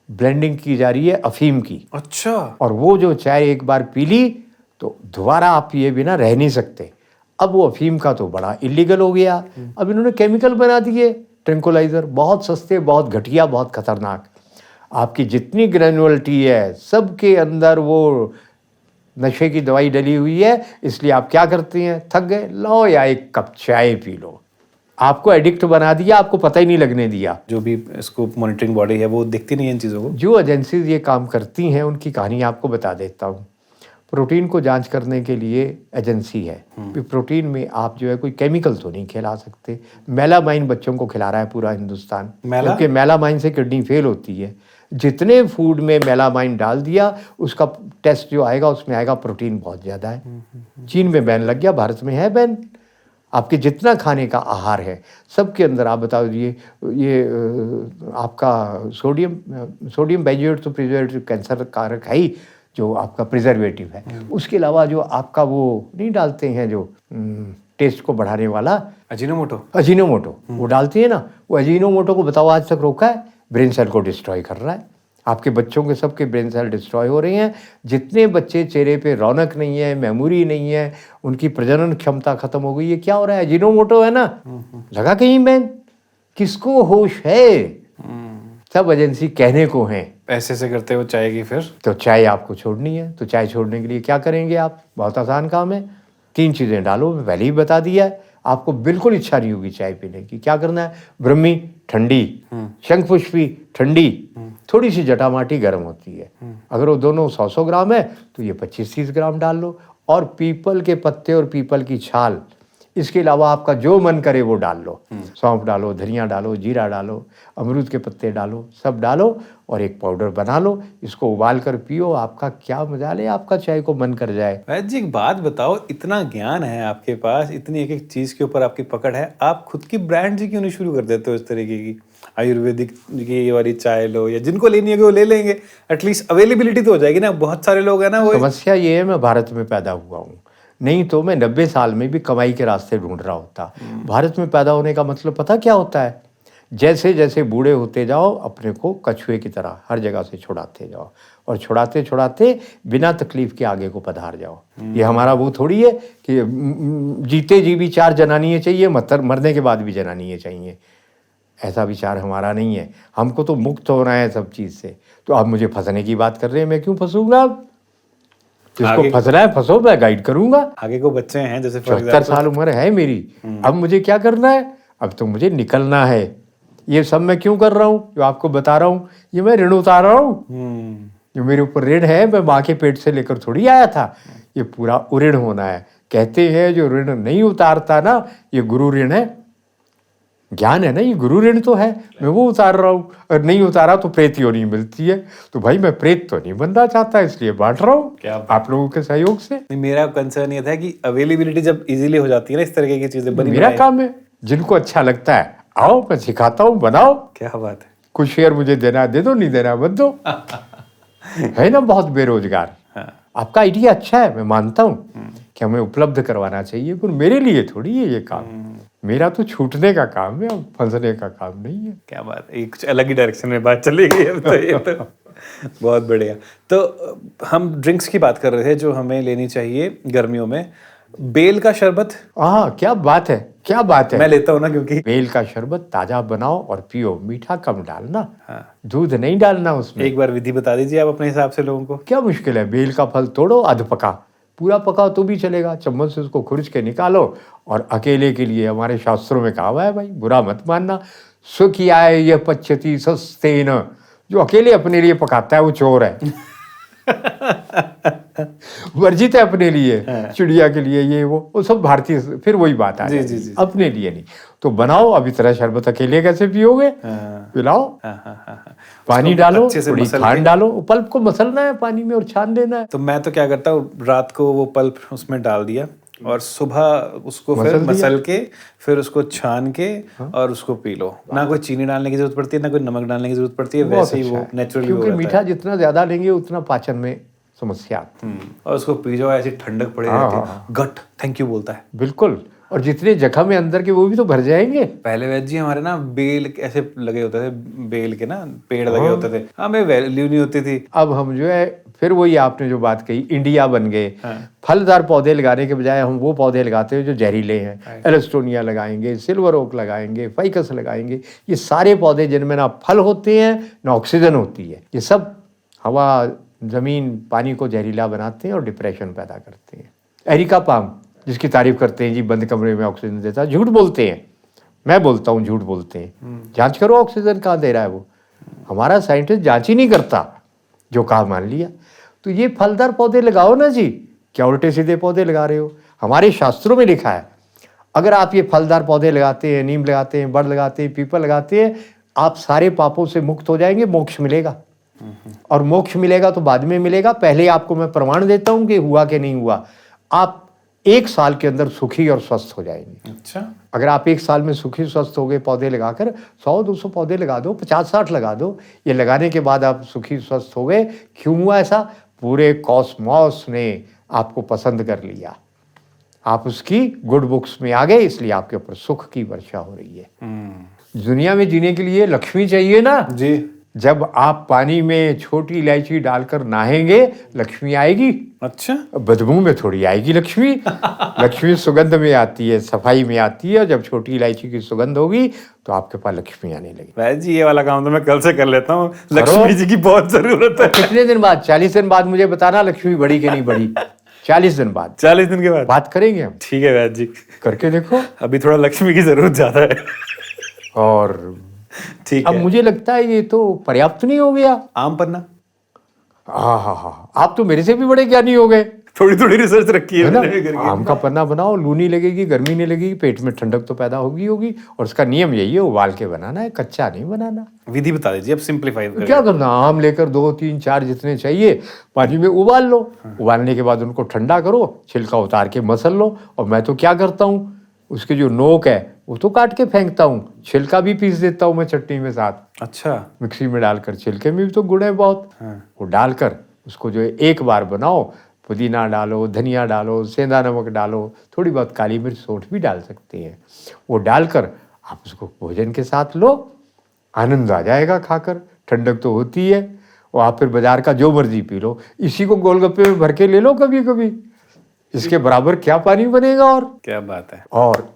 S1: ब्लेंडिंग की जा रही है अफ़ीम की।
S2: अच्छा।
S1: और वो जो चाय एक बार पी ली तो दोबारा आप पिए बिना रह नहीं सकते। अब वो अफ़ीम का तो बड़ा इलीगल हो गया। अब इन्होंने केमिकल बना दिए, ट्रैंक्विलाइज़र, बहुत सस्ते, बहुत घटिया, बहुत खतरनाक। आपकी जितनी ग्रेनुअलिटी है सबके अंदर वो नशे की दवाई डली हुई है। इसलिए आप क्या करते हैं, थक गए, लो या एक कप चाय पी लो। आपको एडिक्ट बना दिया, आपको पता ही नहीं लगने दिया।
S2: जो भी इसको मॉनिटरिंग बॉडी है वो दिखती नहीं है इन चीज़ों को।
S1: जो एजेंसीज ये काम करती हैं उनकी कहानी आपको बता देता हूँ। प्रोटीन को जांच करने के लिए एजेंसी है, प्रोटीन में आप जो है कोई केमिकल तो नहीं खिला सकते। मेलामाइन बच्चों को खिला रहा है पूरा हिंदुस्तान, क्योंकि मेलामाइन से किडनी फेल होती है। जितने फूड में मेलामाइन डाल दिया उसका टेस्ट जो आएगा उसमें आएगा प्रोटीन बहुत ज़्यादा है। चीन में बैन लग गया, भारत में है बैन। आपके जितना खाने का आहार है सबके अंदर आप बता दीजिए, ये आपका सोडियम बेंजोएट तो प्रिजर्वेटिव कैंसर कारक है ही, जो आपका प्रिजर्वेटिव है। उसके अलावा जो आपका वो नहीं डालते हैं जो टेस्ट को बढ़ाने वाला अजीनोमोटो वो डालते हैं ना, वो अजीनोमोटो को बताओ आज तक रोका है, ब्रेन सेल को डिस्ट्रॉय कर रहा है। आपके बच्चों के सबके ब्रेन सेल डिस्ट्रॉय हो रहे हैं। जितने बच्चे चेहरे पे रौनक नहीं है, मेमोरी नहीं है, उनकी प्रजनन क्षमता खत्म हो गई है, क्या हो रहा है, अजीनोमोटो है ना, लगा कहीं बैन। किसको होश है, सब एजेंसी कहने को हैं।
S2: ऐसे से करते हो चाय की, फिर
S1: तो चाय आपको छोड़नी है, तो चाय छोड़ने के लिए क्या करेंगे आप, बहुत आसान काम है, 3 चीज़ें डालो, मैं पहले ही बता दिया है। आपको बिल्कुल इच्छा नहीं होगी चाय पीने की, क्या करना है, ब्रह्मी ठंडी, शंखपुष्पी ठंडी, थोड़ी सी जटामाटी गर्म होती है। अगर वो दोनों 100-100 ग्राम है तो ये 25-30 ग्राम डाल लो। और पीपल के पत्ते और पीपल की छाल, इसके अलावा आपका जो मन करे वो डाल लो। सौंफ डालो, धनिया डालो, जीरा डालो, अमरूद के पत्ते डालो, सब डालो और एक पाउडर बना लो। इसको उबाल कर पियो, आपका क्या मजा ले, आपका चाय को मन कर जाए।
S2: वैद्य जी एक बात बताओ, इतना ज्ञान है आपके पास, इतनी एक एक चीज़ के ऊपर आपकी पकड़ है, आप खुद की ब्रांड जी क्यों नहीं शुरू कर देते हो इस तरीके की, आयुर्वेदिक की ये वाली चाय लो, या जिनको लेनी है वो ले लेंगे, एटलीस्ट अवेलेबिलिटी तो हो जाएगी ना। बहुत सारे लोग हैं ना वो।
S1: समस्या ये है, मैं भारत में पैदा हुआ हूँ, नहीं तो मैं 90 साल में भी कमाई के रास्ते ढूंढ रहा होता। भारत में पैदा होने का मतलब पता क्या होता है, जैसे जैसे बूढ़े होते जाओ अपने को कछुए की तरह हर जगह से छुड़ाते जाओ, और छुड़ाते छुड़ाते बिना तकलीफ के आगे को पधार जाओ। ये हमारा वो थोड़ी है कि जीते जी भी 4 जनानियाँ चाहिए, मरने के बाद भी जनानियाँ चाहिए, ऐसा विचार हमारा नहीं है। हमको तो मुक्त होना है सब चीज़ से। तो आप मुझे फंसने की बात कर रहे हैं, मैं क्यों फंसूंगा? जिसको फंसना है फंसो, मैं गाइड करूंगा।
S2: आगे को बच्चे हैं, जैसे
S1: 74 साल उम्र है मेरी, अब मुझे क्या करना है, अब तो मुझे निकलना है। ये सब मैं क्यों कर रहा हूँ, जो आपको बता रहा हूँ, ये मैं ऋण उतार रहा हूँ। जो मेरे ऊपर ऋण है, मैं माँ के पेट से लेकर थोड़ी आया था, ये पूरा उऋण होना है। कहते हैं जो ऋण नहीं उतारता ना, ये गुरु ऋण है, ज्ञान है ना, ये गुरु ऋण तो है, मैं वो उतार रहा हूँ। और नहीं उतारा तो प्रेत योनि मिलती है, तो भाई मैं प्रेत तो नहीं बनना चाहता, इसलिए बांट रहा हूँ आप लोगों के सहयोग से।
S2: मेरा कंसर्न ये था कि अवेलेबिलिटी जब इजीली हो जाती है ना इस तरीके की चीजें,
S1: मेरा काम है, जिनको अच्छा लगता है आओ, मैं सिखाता हूँ, बनाओ।
S2: क्या बात है।
S1: कुछ शेयर मुझे देना दे दो, नहीं देना मत दो। है ना बहुत बेरोजगार। आपका आइडिया अच्छा है, मैं मानता हूँ कि हमें उपलब्ध करवाना चाहिए, पर मेरे लिए थोड़ी है ये काम। मेरा तो छूटने का काम है, फंसने का काम नहीं है।
S2: क्या बात है, कुछ अलग ही डायरेक्शन में बात चली गई अब तो। ये तो बहुत बढ़िया। तो हम ड्रिंक्स की बात कर रहे थे जो हमें लेनी चाहिए गर्मियों में। बेल का शरबत,
S1: हाँ क्या बात है, क्या बात है।
S2: मैं लेता हूँ ना, क्योंकि
S1: बेल का शरबत ताजा बनाओ और पियो, मीठा कम डालना, दूध नहीं डालना उसमें।
S2: एक बार विधि बता दीजिए आप अपने हिसाब से लोगों को।
S1: क्या मुश्किल है, बेल का फल तोड़ो, अध पका, पूरा पकाओ तो भी चलेगा, चम्मच से उसको खुरच के निकालो और अकेले के लिए, हमारे शास्त्रों में कहा हुआ है भाई, बुरा मत मानना, सुखियाय यह पच्यति सस्तेन, जो अकेले अपने लिए पकाता है वो चोर है। वर्जित है अपने लिए, चिड़िया के लिए ये वो सब भारतीय, फिर वही बात आ जाती है, अपने लिए नहीं। तो बनाओ, अब इतना शरबत अकेले कैसे पियोगे, पिलाओ, पानी डालो, थोड़ी खांड डालो, पल्प को मसलना है पानी में और छान देना है।
S2: तो मैं तो क्या करता हूँ, रात को वो पल्प उसमें डाल दिया और सुबह उसको फिर मसल के फिर उसको छान के और उसको पी लो। ना कोई चीनी डालने की जरूरत पड़ती है, ना कोई नमक डालने की जरूरत पड़ती है, वैसे ही वो नेचुरली,
S1: क्योंकि मीठा जितना ज्यादा लेंगे उतना पाचन में समस्या आती है।
S2: और उसको पी जाओ, ऐसी ठंडक पड़ी रहती है, गट थैंक यू बोलता है।
S1: बिल्कुल, और जितने जख्म है अंदर के वो भी तो भर जाएंगे।
S2: पहले वैद्य जी हमारे ना बेल ऐसे लगे होते थे, बेल के ना पेड़ लगे होते थे, हमें वैल्यू नहीं होती थी।
S1: अब हम जो है फिर वही आपने जो बात कही, इंडिया बन गए। फलदार पौधे लगाने के बजाय हम वो पौधे लगाते हैं जो जहरीले हैं। एलेस्टोनिया लगाएंगे, सिल्वर ओक लगाएंगे, फाइकस लगाएंगे। ये सारे पौधे जिनमें ना फल होते हैं ना ऑक्सीजन होती है, ये सब हवा, जमीन, पानी को जहरीला बनाते हैं और डिप्रेशन पैदा करते हैं। एरिका पाम जिसकी तारीफ करते हैं जी, बंद कमरे में ऑक्सीजन देता है, झूठ बोलते हैं। मैं बोलता हूँ झूठ बोलते हैं। जांच करो ऑक्सीजन कहाँ दे रहा है वो। हमारा साइंटिस्ट जांच ही नहीं करता, जो कहा मान लिया। तो ये फलदार पौधे लगाओ ना जी, क्या उल्टे सीधे पौधे लगा रहे हो। हमारे शास्त्रों में लिखा है, अगर आप ये फलदार पौधे लगाते हैं, नीम लगाते हैं, बड़ लगाते हैं, पीपल लगाते हैं, आप सारे पापों से मुक्त हो जाएंगे, मोक्ष मिलेगा। और मोक्ष मिलेगा तो बाद में मिलेगा, पहले आपको मैं प्रमाण देता हूं कि हुआ कि नहीं हुआ। आप 1 साल के अंदर सुखी और स्वस्थ हो जाएंगे।
S2: अच्छा,
S1: अगर आप 1 साल में सुखी स्वस्थ हो गए, पौधे लगाकर 100-200 पौधे लगा दो, 50-60 लगा दो, ये लगाने के बाद आप सुखी स्वस्थ हो गए। क्यों हुआ ऐसा? पूरे कॉस्मॉस ने आपको पसंद कर लिया, आप उसकी गुड बुक्स में आ गए, इसलिए आपके ऊपर सुख की वर्षा हो रही है। दुनिया में जीने के लिए लक्ष्मी चाहिए ना
S2: जी।
S1: जब आप पानी में छोटी इलायची डालकर नहाएंगे, लक्ष्मी आएगी।
S2: अच्छा,
S1: बदबू में थोड़ी आएगी लक्ष्मी। लक्ष्मी सुगंध में आती है, सफाई में आती है। जब छोटी इलायची की सुगंध होगी तो आपके पास लक्ष्मी आने लगेगी।
S2: वैद्य जी ये वाला काम तो मैं कल से कर लेता हूँ, लक्ष्मी जी की बहुत जरूरत है।
S1: कितने दिन बाद? 40 दिन बाद मुझे बताना लक्ष्मी बढ़ी कि नहीं बढ़ी। 40 दिन बाद,
S2: 40 दिन के बाद
S1: बात करेंगे हम।
S2: ठीक है वैद्य जी,
S1: करके देखो।
S2: अभी थोड़ा लक्ष्मी की जरूरत ज्यादा है।
S1: और
S2: ठीक
S1: अब
S2: है,
S1: मुझे लगता है ये तो पर्याप्त नहीं हो गया।
S2: आम पन्ना,
S1: हाँ, आप तो मेरे से भी बड़े ज्ञानी हो गए।
S2: थोड़ी थोड़ी रिसर्च रखी है
S1: ना?
S2: मैंने करके।
S1: आम का पन्ना बनाओ, लू नहीं लगेगी, गर्मी नहीं लगेगी, पेट में ठंडक तो पैदा होगी। और उसका नियम यही है, उबाल के बनाना है, कच्चा नहीं बनाना।
S2: विधि बता दीजिए, अब सिंप्लीफाई
S1: तो क्या करना, आम लेकर 2, 3, 4 जितने चाहिए पानी में उबाल लो। उबालने के बाद उनको ठंडा करो, छिलका उतार के मसल लो। और मैं तो क्या करता हूँ, उसकी जो नोक है वो तो काट के फेंकता हूँ, छिलका भी पीस देता हूँ मैं चटनी में साथ।
S2: अच्छा,
S1: मिक्सी में डालकर, छिलके में भी तो गुण है बहुत। वो डालकर उसको जो है एक बार बनाओ, पुदीना डालो, धनिया डालो, सेंधा नमक डालो, थोड़ी बहुत काली मिर्च, सौंठ भी डाल सकते हैं। वो डालकर आप उसको भोजन के साथ लो, आनंद आ जाएगा खाकर। ठंडक तो होती है। और आप फिर बाजार का जो मर्जी पी लो, इसी को गोलगप्पे में भर के ले लो कभी कभी, इसके बराबर क्या पानी बनेगा। और
S2: क्या बात है।
S1: और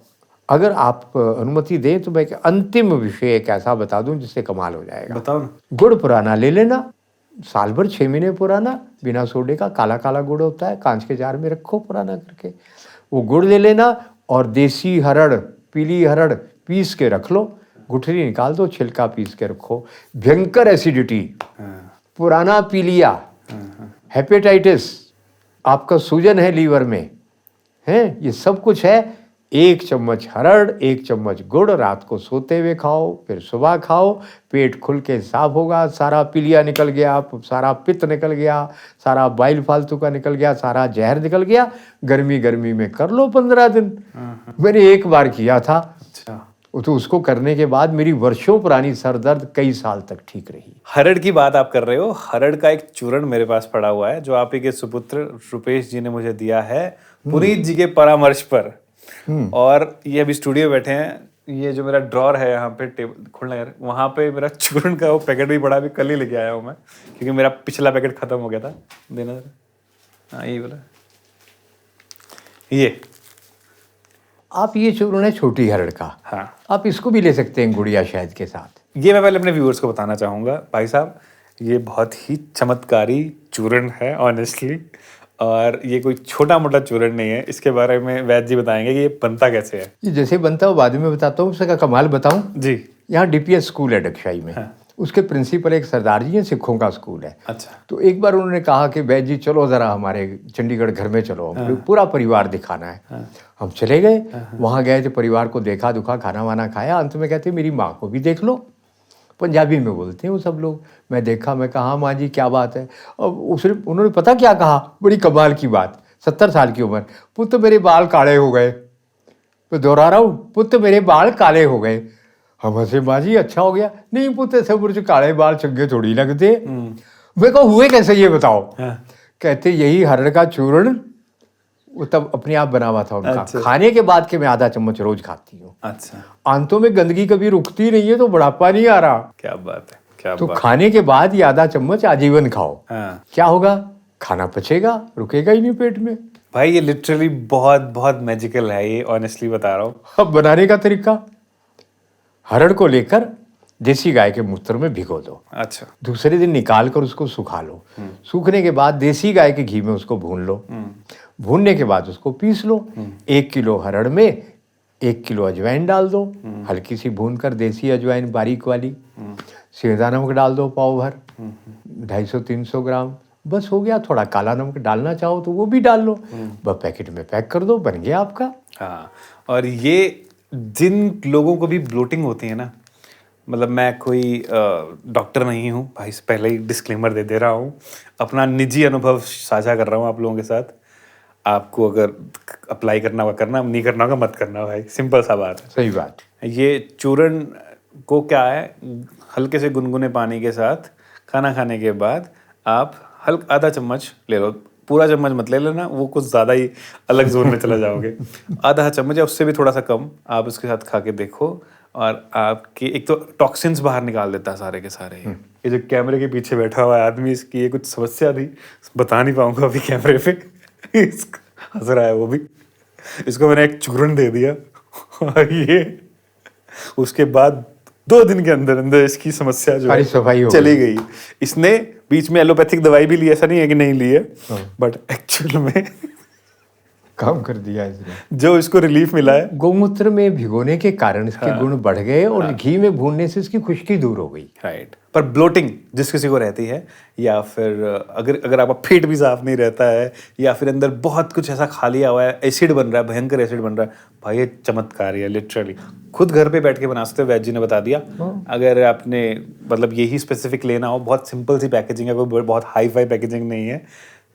S1: अगर आप अनुमति दें तो मैं एक अंतिम विषय एक ऐसा बता दूं जिससे कमाल हो जाएगा।
S2: बताओ ना।
S1: गुड़ पुराना ले लेना, साल भर 6 महीने पुराना, बिना सोडे का, काला काला गुड़ होता है, कांच के जार में रखो पुराना करके। वो गुड़ ले लेना और देसी हरड़, पीली हरड़ पीस के रख लो, गुठली निकाल दो, छिलका पीस के रखो। भयंकर एसिडिटी, पुराना पीलिया, हेपेटाइटिस, आपका सूजन है लीवर में, है, ये सब कुछ है। 1 चम्मच हरड़, 1 चम्मच गुड़ रात को सोते हुए खाओ, फिर सुबह खाओ, पेट खुल के साफ होगा, सारा पीलिया निकल गया, सारा पित्त निकल गया, सारा बाइल फालतू का निकल गया, सारा जहर निकल गया। गर्मी में कर लो 15 दिन। मैंने एक बार किया था।
S2: अच्छा,
S1: तो उसको करने के बाद मेरी वर्षों पुरानी सर दर्द कई साल तक ठीक रही।
S2: हरड़ की बात आप कर रहे हो, हरड़ का एक चूर्ण मेरे पास पड़ा हुआ है जो आप ही के सुपुत्र रुपेश जी ने मुझे दिया है पुनीत जी के परामर्श पर। और ये अभी स्टूडियो बैठे हैं, ये जो मेरा ड्रॉर है यहाँ पे, टेबल खोलना यार, वहां पे मेरा चूर्ण का वो पैकेट भी पड़ा, अभी कल ही लेके आया हूँ मैं, क्योंकि मेरा पिछला पैकेट खत्म हो गया था। देना जरा। हाँ, ये बोला, ये
S1: आप ये चूर्ण है छोटी हरड़ का।
S2: हाँ,
S1: आप इसको भी ले सकते हैं गुड़िया शहद के साथ।
S2: ये मैं पहले अपने व्यूअर्स को बताना चाहूँगा भाई साहब, ये बहुत ही चमत्कारी चूर्ण है ऑनेस्टली, और ये कोई छोटा मोटा चूर्ण नहीं है। इसके बारे में वैद्य जी बताएंगे कि ये बनता कैसे है।
S1: ये जैसे बनता है वो बाद में बताता हूँ, उसका कमाल बताऊँ।
S2: जी।
S1: यहाँ DPS स्कूल है डगशाई में। उसके प्रिंसिपल एक सरदार जी हैं, सिखों का स्कूल है।
S2: अच्छा।
S1: तो एक बार उन्होंने कहा कि वैद जी चलो ज़रा हमारे चंडीगढ़ घर में चलो, पूरा परिवार दिखाना है। हम चले गए, वहाँ गए तो परिवार को देखा दुखा, खाना वाना खाया। अंत में कहते मेरी माँ को भी देख लो। पंजाबी में बोलते हैं वो सब लोग। मैं देखा, मैं कहा माँ जी क्या बात है। और उन्होंने पता क्या कहा, बड़ी कमाल की बात, 70 साल की उम्र, पुत्र मेरे बाल काले हो गए। तो दोहरा रहा हूँ, पुत्र मेरे बाल काले हो गए। हम हंसे, माँ जी अच्छा हो गया। नहीं पुत्र, सब मुझे काले बाल चंगे थोड़ी लगते। मैं कहा हुए कैसे ये बताओ। कहते यही हरड़ का चूर्ण, वो तब अपने आप बना हुआ था उनका।
S2: अच्छा।
S1: खाने के बाद के मैं आधा चम्मच रोज खाती हूँ।
S2: अच्छा।
S1: आंतों में गंदगी कभी रुकती नहीं है, तो बुढ़ापा नहीं आ रहा।
S2: क्या बात है, क्या
S1: तो
S2: बात।
S1: खाने के बाद ये आधा चम्मच आजीवन खाओ।
S2: हाँ।
S1: क्या होगा, खाना पचेगा, रुकेगा ही नहीं पेट में।
S2: भाई ये लिटरली बहुत बहुत मैजिकल है, ये ऑनेस्टली बता रहा हूँ।
S1: अब बनाने का तरीका, हरड़ को लेकर देसी गाय के मूत्र में भिगो दो।
S2: अच्छा।
S1: दूसरे दिन निकाल कर उसको सुखा लो। सूखने के बाद देसी गाय के घी में उसको भून लो। भूनने के बाद उसको पीस लो। 1 किलो हरड़ में 1 किलो अजवाइन डाल दो, हल्की सी भून कर, देसी अजवाइन बारीक वाली। सेंधा नमक डाल दो पाव भर, 250-300 ग्राम, बस हो गया। थोड़ा काला नमक डालना चाहो तो वो भी डाल लो। बस पैकेट में पैक कर दो, बन गया आपका।
S2: हाँ, और ये जिन लोगों को भी ब्लोटिंग होती है ना, मतलब मैं कोई डॉक्टर नहीं हूँ भाई, से पहले ही डिस्क्लेमर दे रहा हूँ, अपना निजी अनुभव साझा कर रहा हूँ आप लोगों के साथ। आपको अगर अप्लाई करना होगा करना, नहीं करना होगा मत करना भाई, सिंपल सा बात है।
S1: सही बात।
S2: ये चूर्ण को क्या है, हल्के से गुनगुने पानी के साथ खाना खाने के बाद आप हल्का आधा चम्मच ले लो, पूरा चम्मच मत ले लेना, वो कुछ ज़्यादा ही अलग जोन में चला जाओगे। आधा चम्मच या उससे भी थोड़ा सा कम आप उसके साथ खा के देखो, और आपकी एक तो टॉक्सिन्स बाहर निकाल देता है सारे के सारे। ये जो कैमरे के पीछे बैठा हुआ है आदमी, इसकी ये कुछ समस्या थी, बता नहीं पाऊंगा अभी कैमरे पे। हंस रहा है वो भी। इसको मैंने एक चूर्ण दे दिया और ये उसके बाद 2 दिन के अंदर अंदर इसकी समस्या जो है
S1: सफाई हो
S2: चली गई। इसने बीच में एलोपैथिक दवाई भी ली, ऐसा नहीं है कि नहीं ली है, बट एक्चुअल में
S1: काम कर दिया इसने।
S2: जो इसको रिलीफ मिला है,
S1: गौमूत्र में भिगोने के कारण इसके गुण बढ़ गए और घी में भूनने से इसकी खुश्की दूर हो गई।
S2: राइट। पर ब्लोटिंग जिस किसी को रहती है, या फिर अगर आपका पेट भी साफ नहीं रहता है, या फिर अंदर बहुत कुछ ऐसा खा लिया हुआ है, एसिड बन रहा है, भयंकर एसिड बन रहा है, भाई ये चमत्कार है लिटरली। खुद घर पे बैठ के बना सकते हो, वैद जी ने बता दिया। अगर आपने मतलब यही स्पेसिफिक लेना हो, बहुत सिंपल सी पैकेजिंग है, कोई बहुत हाई फाई पैकेजिंग नहीं है,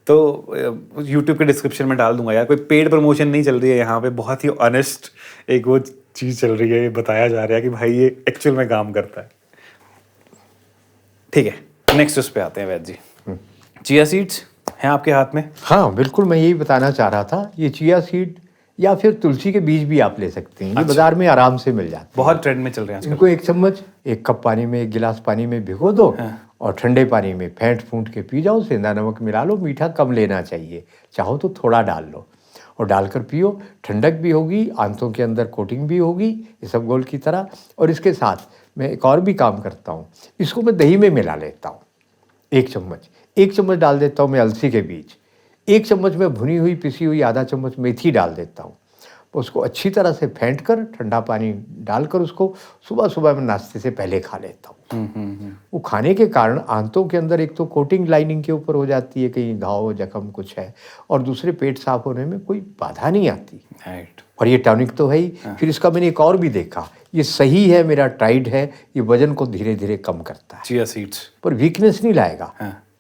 S2: तो यूट्यूब के डिस्क्रिप्शन में डाल दूंगा यार। कोई पेड प्रमोशन नहीं चल रही है यहाँ पे, बहुत ही ऑनेस्ट एक वो चीज़ चल रही है, ये बताया जा रहा है कि भाई ये एक्चुअल में काम करता है। ठीक है, नेक्स्ट उस पे आते हैं वैद जी। चिया सीड्स हैं आपके हाथ में?
S1: हाँ बिल्कुल, मैं यही बताना चाह रहा था। ये चिया सीड या फिर तुलसी के बीज भी आप ले सकते हैं। ये बाजार में आराम से मिल जाते हैं,
S2: बहुत ट्रेंड में चल रहे हैं आजकल।
S1: इनको 1 चम्मच 1 कप पानी में, 1 गिलास पानी में भिगो दो और ठंडे पानी में फेंट फूंट के पी जाओ। सेंधा नमक मिला लो, मीठा कम लेना चाहिए, चाहो तो थोड़ा डाल लो और डालकर पियो। ठंडक भी होगी, आंतों के अंदर कोटिंग भी होगी इसबगोल की तरह। और इसके साथ मैं एक और भी काम करता हूँ, इसको मैं दही में मिला लेता हूँ। 1 चम्मच डाल देता हूँ मैं अलसी के बीज। 1 चम्मच में भुनी हुई पिसी हुई आधा चम्मच मेथी डाल देता हूँ। उसको अच्छी तरह से फेंट कर ठंडा पानी डालकर उसको सुबह सुबह में नाश्ते से पहले खा लेता हूँ। वो खाने के कारण आंतों के अंदर एक तो कोटिंग लाइनिंग के ऊपर हो जाती है, कहीं घाव जख्म कुछ है, और दूसरे पेट साफ होने में कोई बाधा नहीं आती।
S2: राइट।
S1: और ये टॉनिक तो है ही। फिर इसका मैंने एक और भी देखा, ये सही है, मेरा ट्राइड है, ये वजन को धीरे धीरे कम करता है,
S2: चिया सीड्स,
S1: पर वीकनेस नहीं लाएगा।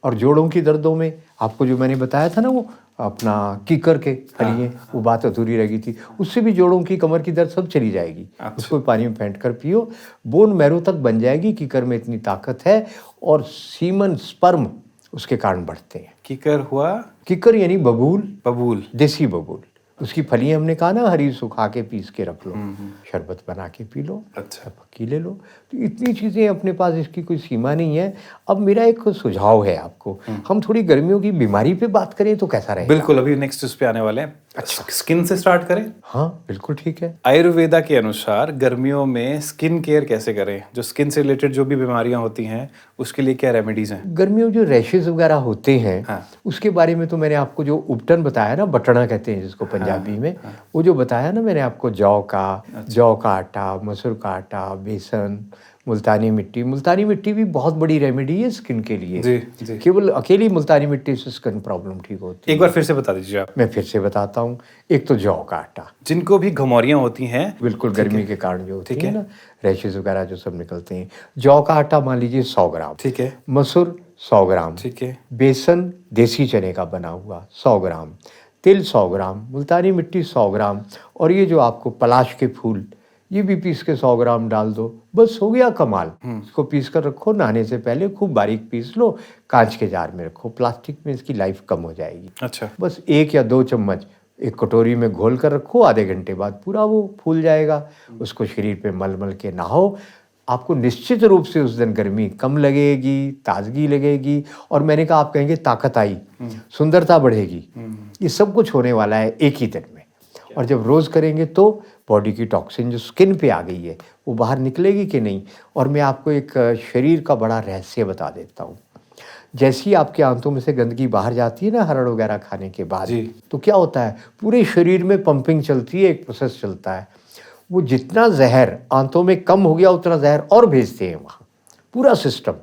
S1: और जोड़ों की दर्दों में आपको जो मैंने बताया था ना, वो अपना कीकर के फलिए, वो बात अधूरी रह गई थी, उससे भी जोड़ों की, कमर की दर्द सब चली जाएगी। उसको पानी में फेंट कर पियो, बोन मैरो तक बन जाएगी। कीकर में इतनी ताकत है, और सीमन स्पर्म उसके कारण बढ़ते हैं।
S2: कीकर हुआ,
S1: कीकर यानी बबूल,
S2: बबूल,
S1: देसी बबूल। उसकी फलियां हमने कहा ना, हरी सुखा के पीस के रख लो, शरबत बना के पी लो,
S2: अच्छा
S1: पक्की ले लो। तो इतनी चीज़ें अपने पास, इसकी कोई सीमा नहीं है। अब मेरा एक सुझाव है आपको, हम थोड़ी गर्मियों की बीमारी पे बात करें तो कैसा रहेगा?
S2: बिल्कुल, अभी नेक्स्ट उस पे आने वाले हैं। अच्छा, स्किन से स्टार्ट करें?
S1: हाँ बिल्कुल ठीक है।
S2: आयुर्वेदा के अनुसार गर्मियों में स्किन केयर कैसे करें? जो स्किन से रिलेटेड जो भी बीमारियां होती हैं, उसके लिए क्या रेमेडीज हैं?
S1: गर्मियों जो रैशेज वगैरह होते हैं,
S2: हाँ।
S1: उसके बारे में तो मैंने आपको जो उपटन बताया ना, बटना कहते हैं जिसको पंजाबी में, वो जो बताया ना मैंने आपको, जौ का आटा, मसूर का आटा, बेसन, मुल्तानी मिट्टी भी बहुत बड़ी रेमेडी है स्किन के लिए।
S2: जी जी।
S1: केवल अकेली मुल्तानी मिट्टी से स्किन प्रॉब्लम ठीक होती है।
S2: एक बार फिर से बता दीजिए आप।
S1: मैं फिर से बताता हूँ। एक तो जौ का आटा,
S2: जिनको भी घमौरियां होती हैं,
S1: बिल्कुल गर्मी के कारण जो होती
S2: ठीक
S1: है
S2: है।
S1: ना, रैशेज वगैरह जो सब निकलते हैं। जौ का आटा मान लीजिए 100 ग्राम,
S2: ठीक है
S1: मसूर 100 ग्राम,
S2: ठीक है
S1: बेसन देसी चने का बना हुआ 100 ग्राम, तिल 100 ग्राम, मुल्तानी मिट्टी 100 ग्राम, और ये जो आपको पलाश के फूल ये भी पीस के 100 ग्राम डाल दो, बस हो गया कमाल। इसको पीस कर रखो, नहाने से पहले खूब बारीक पीस लो, कांच के जार में रखो, प्लास्टिक में इसकी लाइफ कम हो जाएगी।
S2: अच्छा।
S1: बस 1 या 2 चम्मच एक कटोरी में घोल कर रखो, आधे घंटे बाद पूरा वो फूल जाएगा। उसको शरीर पे मल मल के नहाओ, आपको निश्चित रूप से उस दिन गर्मी कम लगेगी, ताजगी लगेगी, और मैंने कहा आप कहेंगे ताकत आई, सुंदरता बढ़ेगी। ये सब कुछ होने वाला है एक ही दिन में। और जब रोज़ करेंगे तो बॉडी की टॉक्सिन जो स्किन पे आ गई है वो बाहर निकलेगी कि नहीं। और मैं आपको एक शरीर का बड़ा रहस्य बता देता हूँ। जैसे ही आपके आंतों में से गंदगी बाहर जाती है ना हरड़ वगैरह खाने के बाद,
S2: जी।
S1: तो क्या होता है, पूरे शरीर में पंपिंग चलती है, एक प्रोसेस चलता है। वो जितना जहर आंतों में कम हो गया उतना जहर और भेजते हैं वहाँ, पूरा सिस्टम।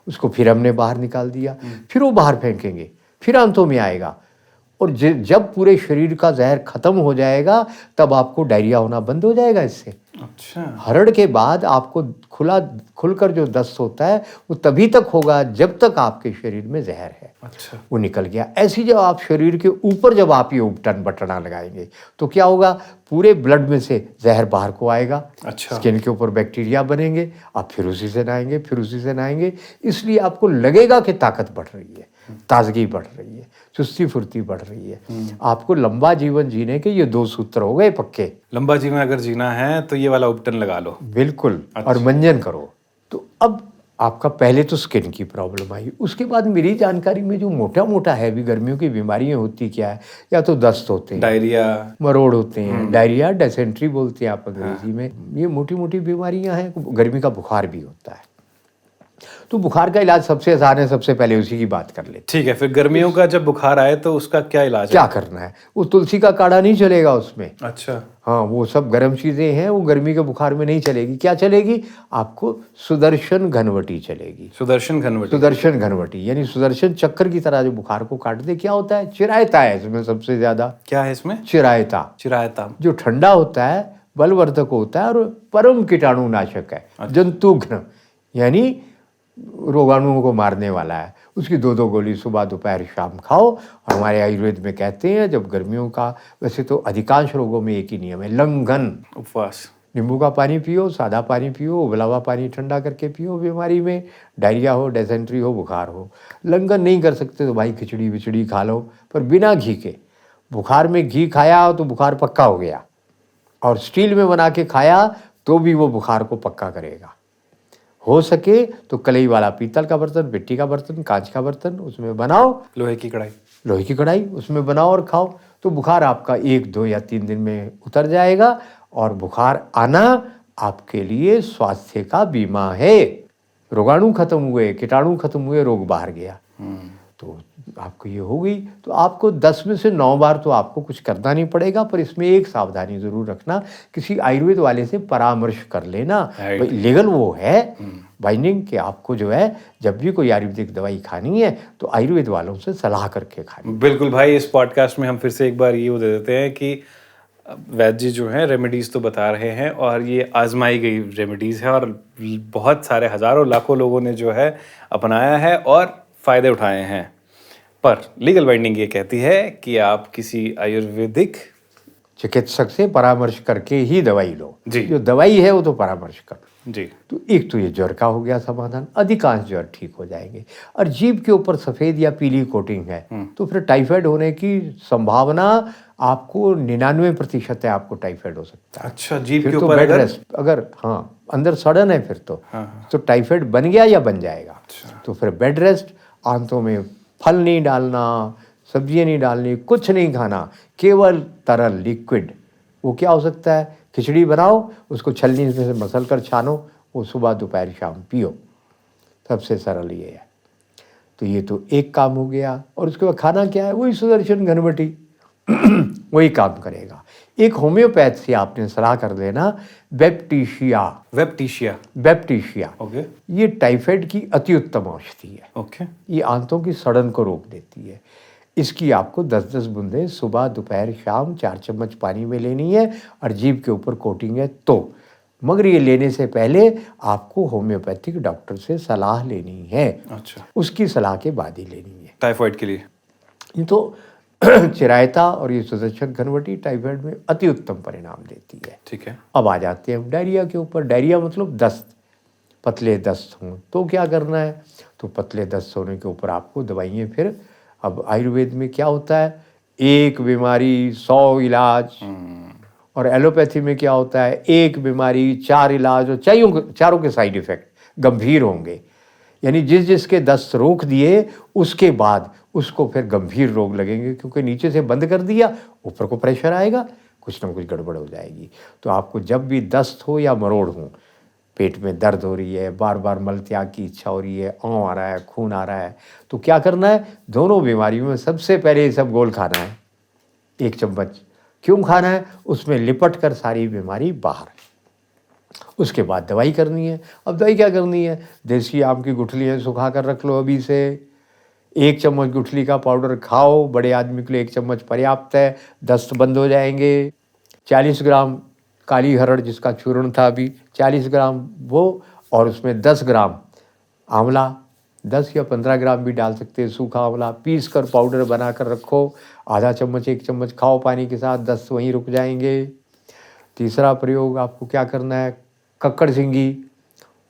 S1: उसको फिर हमने बाहर निकाल दिया, फिर वो बाहर फेंकेंगे, फिर आंतों में आएगा, और जब पूरे शरीर का जहर खत्म हो जाएगा तब आपको डायरिया होना बंद हो जाएगा इससे।
S2: अच्छा।
S1: हरड़ के बाद आपको खुलकर जो दस्त होता है वो तभी तक होगा जब तक आपके शरीर में जहर है।
S2: अच्छा।
S1: वो निकल गया। ऐसी जब आप शरीर के ऊपर जब आप ये उपटन बटना लगाएंगे तो क्या होगा, पूरे ब्लड में से जहर बाहर को आएगा।
S2: अच्छा।
S1: स्किन के ऊपर बैक्टीरिया बनेंगे, आप फिर उसी से नहाएंगे, फिर उसी से नहाएंगे। इसलिए आपको लगेगा कि ताकत बढ़ रही है, ताजगी बढ़ रही है, चुस्ती फुर्ती बढ़ रही है। आपको लंबा जीवन जीने के ये 2 सूत्र हो गए पक्के।
S2: लंबा जीवन अगर जीना है तो ये वाला उपटन लगा लो।
S1: बिल्कुल। और मंजन करो। तो अब आपका पहले तो स्किन की प्रॉब्लम आई, उसके बाद मेरी जानकारी में जो मोटा मोटा हैवी गर्मियों की बीमारियां होती क्या है, या तो दस्त होते हैं,
S2: डायरिया,
S1: मरोड़ होते हैं, डायरिया, डिसेंट्री बोलते हैं आप अंग्रेजी में। ये मोटी मोटी बीमारियां हैं। गर्मी का बुखार भी होता है। तो बुखार का इलाज सबसे आसान है, सबसे पहले उसी की बात कर लेते।
S2: ठीक है। फिर गर्मियों का जब बुखार आए तो उसका क्या इलाज है?
S1: क्या करना है, वो तुलसी का काढ़ा नहीं चलेगा उसमें।
S2: अच्छा।
S1: हाँ, वो सब गर्म चीज़ें हैं, वो गर्मी के बुखार में नहीं चलेगी। क्या चलेगी आपको? सुदर्शन घनवटी चलेगी।
S2: सुदर्शन घनवटी।
S1: सुदर्शन घनवटी यानी सुदर्शन चक्र की तरह जो बुखार को काट दे। क्या होता है? चिरायता है इसमें सबसे ज्यादा।
S2: क्या है इसमें?
S1: चिरायता।
S2: चिरायता
S1: जो ठंडा होता है, बलवर्धक होता है और परम कीटाणुनाशक है। जंतुघ्न यानी रोगाणुओं को मारने वाला है। उसकी 2-2 गोली सुबह दोपहर शाम खाओ। और हमारे आयुर्वेद में कहते हैं जब गर्मियों का, वैसे तो अधिकांश रोगों में एक ही नियम है, लंघन।
S2: उपवास।
S1: नींबू का पानी पियो, सादा पानी पियो, उबला हुआ पानी ठंडा करके पियो। बीमारी में डायरिया हो, डिसेंट्री हो, बुखार हो, लंघन नहीं कर सकते तो भाई खिचड़ी विचड़ी खा लो, पर बिना घी के। बुखार में घी खाया तो बुखार पक्का हो गया, और स्टील में बना के खाया तो भी वो बुखार को पक्का करेगा। हो सके तो कलई वाला पीतल का बर्तन, मिट्टी का बर्तन, कांच का बर्तन, उसमें बनाओ।
S2: लोहे की कढ़ाई।
S1: लोहे की कढ़ाई, उसमें बनाओ और खाओ। तो बुखार आपका 1, 2 या 3 दिन में उतर जाएगा। और बुखार आना आपके लिए स्वास्थ्य का बीमा है। रोगाणु खत्म हुए, कीटाणु खत्म हुए, रोग बाहर गया, तो आपको ये हो गई। तो आपको 10 में से 9 बार तो आपको कुछ करना नहीं पड़ेगा, पर इसमें एक सावधानी जरूर रखना, किसी आयुर्वेद वाले से परामर्श कर लेना। लीगल वो है बाइंडिंग कि आपको जो है जब भी कोई आयुर्वेदिक दवाई खानी है तो आयुर्वेद वालों से सलाह करके खानी।
S2: बिल्कुल भाई, इस पॉडकास्ट में हम फिर से एक बार ये दे देते हैं कि वैद्य जी जो हैं रेमेडीज़ तो बता रहे हैं, और ये आजमाई गई रेमेडीज़ है, और बहुत सारे हज़ारों लाखों लोगों ने जो है अपनाया है और फ़ायदे उठाए हैं। पर लीगल बाइंडिंग ये कहती है कि आप किसी आयुर्वेदिक
S1: चिकित्सक से परामर्श करके ही दवाई लो।
S2: जी।
S1: जो दवाई है वो तो परामर्श कर लो।
S2: जी।
S1: तो एक तो ये ज्वर का हो गया समाधान, अधिकांश ज्वर ठीक हो जाएंगे। और जीभ के ऊपर सफ़ेद या पीली कोटिंग है तो फिर टाइफाइड होने की संभावना आपको 99% है, आपको टाइफाइड हो सकता है।
S2: अच्छा, जीभ
S1: फिर
S2: के
S1: तो
S2: ऊपर
S1: बेड
S2: अगर
S1: रेस्ट, अगर हाँ अंदर सड़न है फिर तो
S2: हाँ।
S1: तो टाइफाइड बन गया या बन जाएगा।
S2: अच्छा।
S1: तो फिर बेड रेस्ट, आंतों में फल नहीं डालना, सब्जियां नहीं डालनी, कुछ नहीं खाना, केवल तरल लिक्विड। वो क्या हो सकता है? खिचड़ी बनाओ, उसको छलनी में से मसल कर छानो, वो सुबह दोपहर शाम पियो। सबसे सरल ये है। तो ये तो एक काम हो गया। और उसके बाद खाना क्या है? वही सुदर्शन घनवटी, वही काम करेगा। एक होम्योपैथ से आपने सलाह कर देना बैप्टीशिया।
S2: वेप्टीशिया।
S1: बैप्टीशिया
S2: ओके।
S1: ये टाइफाइड की अति उत्तम औषधि है।
S2: ओके।
S1: ये आंतों की सड़न को रोक देती है। इसकी आपको 10-10 बूंदें सुबह दोपहर शाम 4 चम्मच पानी में लेनी है और जीभ के ऊपर कोटिंग है तो। मगर ये लेने से पहले आपको होम्योपैथिक डॉक्टर से सलाह लेनी है।
S2: अच्छा।
S1: उसकी सलाह के बाद ही लेनी है।
S2: टाइफाइड के लिए
S1: ये तो चिरायता और ये सुदर्शन घनवटी टाइफाइड में अति उत्तम परिणाम देती है।
S2: ठीक है।
S1: अब आ जाते हैं डायरिया के ऊपर। डायरिया मतलब दस्त, पतले दस्त हों तो क्या करना है। तो पतले दस्त होने के ऊपर आपको दवाइयाँ फिर, अब आयुर्वेद में क्या होता है, एक बीमारी 100 इलाज, और एलोपैथी में क्या होता है, एक बीमारी 4 इलाज, और चारों के साइड इफेक्ट गंभीर होंगे। यानी जिसके दस्त रोक दिए उसके बाद उसको फिर गंभीर रोग लगेंगे, क्योंकि नीचे से बंद कर दिया ऊपर को प्रेशर आएगा, कुछ ना कुछ गड़बड़ हो जाएगी। तो आपको जब भी दस्त हो या मरोड़ हो, पेट में दर्द हो रही है, बार बार मल त्याग की इच्छा हो रही है, आँव आ रहा है, खून आ रहा है, तो क्या करना है, दोनों बीमारियों में सबसे पहले ये सब गोल खाना है, 1 चम्मच। क्यों खाना है, उसमें लिपट कर सारी बीमारी बाहर। उसके बाद दवाई करनी है। अब दवाई क्या करनी है, देसी आम की गुठलियाँ सुखा कर रख लो अभी से, 1 चम्मच गुठली का पाउडर खाओ, बड़े आदमी के लिए 1 चम्मच पर्याप्त है, दस्त बंद हो जाएंगे। 40 ग्राम काली हरड़ जिसका चूर्ण था अभी, 40 ग्राम वो, और उसमें 10 ग्राम आंवला, 10 या 15 ग्राम भी डाल सकते हैं सूखा आंवला, पीस कर पाउडर बना कर रखो, आधा चम्मच 1 चम्मच खाओ पानी के साथ, दस्त वहीं रुक जाएंगे। तीसरा प्रयोग आपको क्या करना है, कक्कड़ सिंगी,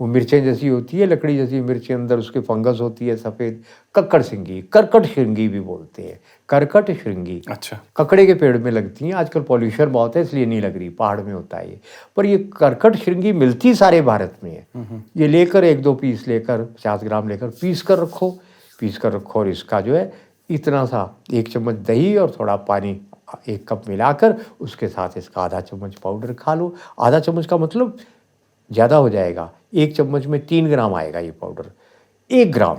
S1: वो मिर्चें जैसी होती है, लकड़ी जैसी मिर्चें, अंदर उसके फंगस होती है सफ़ेद, कक्कड़ सिंगी, करकट श्रृंगी भी बोलते हैं, करकट श्रृंगी।
S2: अच्छा।
S1: ककड़े के पेड़ में लगती हैं, आजकल पॉल्यूशन बहुत है इसलिए नहीं लग रही, पहाड़ में होता है ये, पर ये करकट श्रृंगी मिलती सारे भारत में है। ये लेकर 1-2 पीस लेकर 50 ग्राम लेकर पीस कर रखो, और इसका जो है इतना सा 1 चम्मच दही और थोड़ा पानी 1 कप मिलाकर उसके साथ इसका आधा चम्मच पाउडर खा लो। आधा चम्मच का मतलब ज़्यादा हो जाएगा, 1 चम्मच में 3 ग्राम आएगा ये पाउडर, 1 ग्राम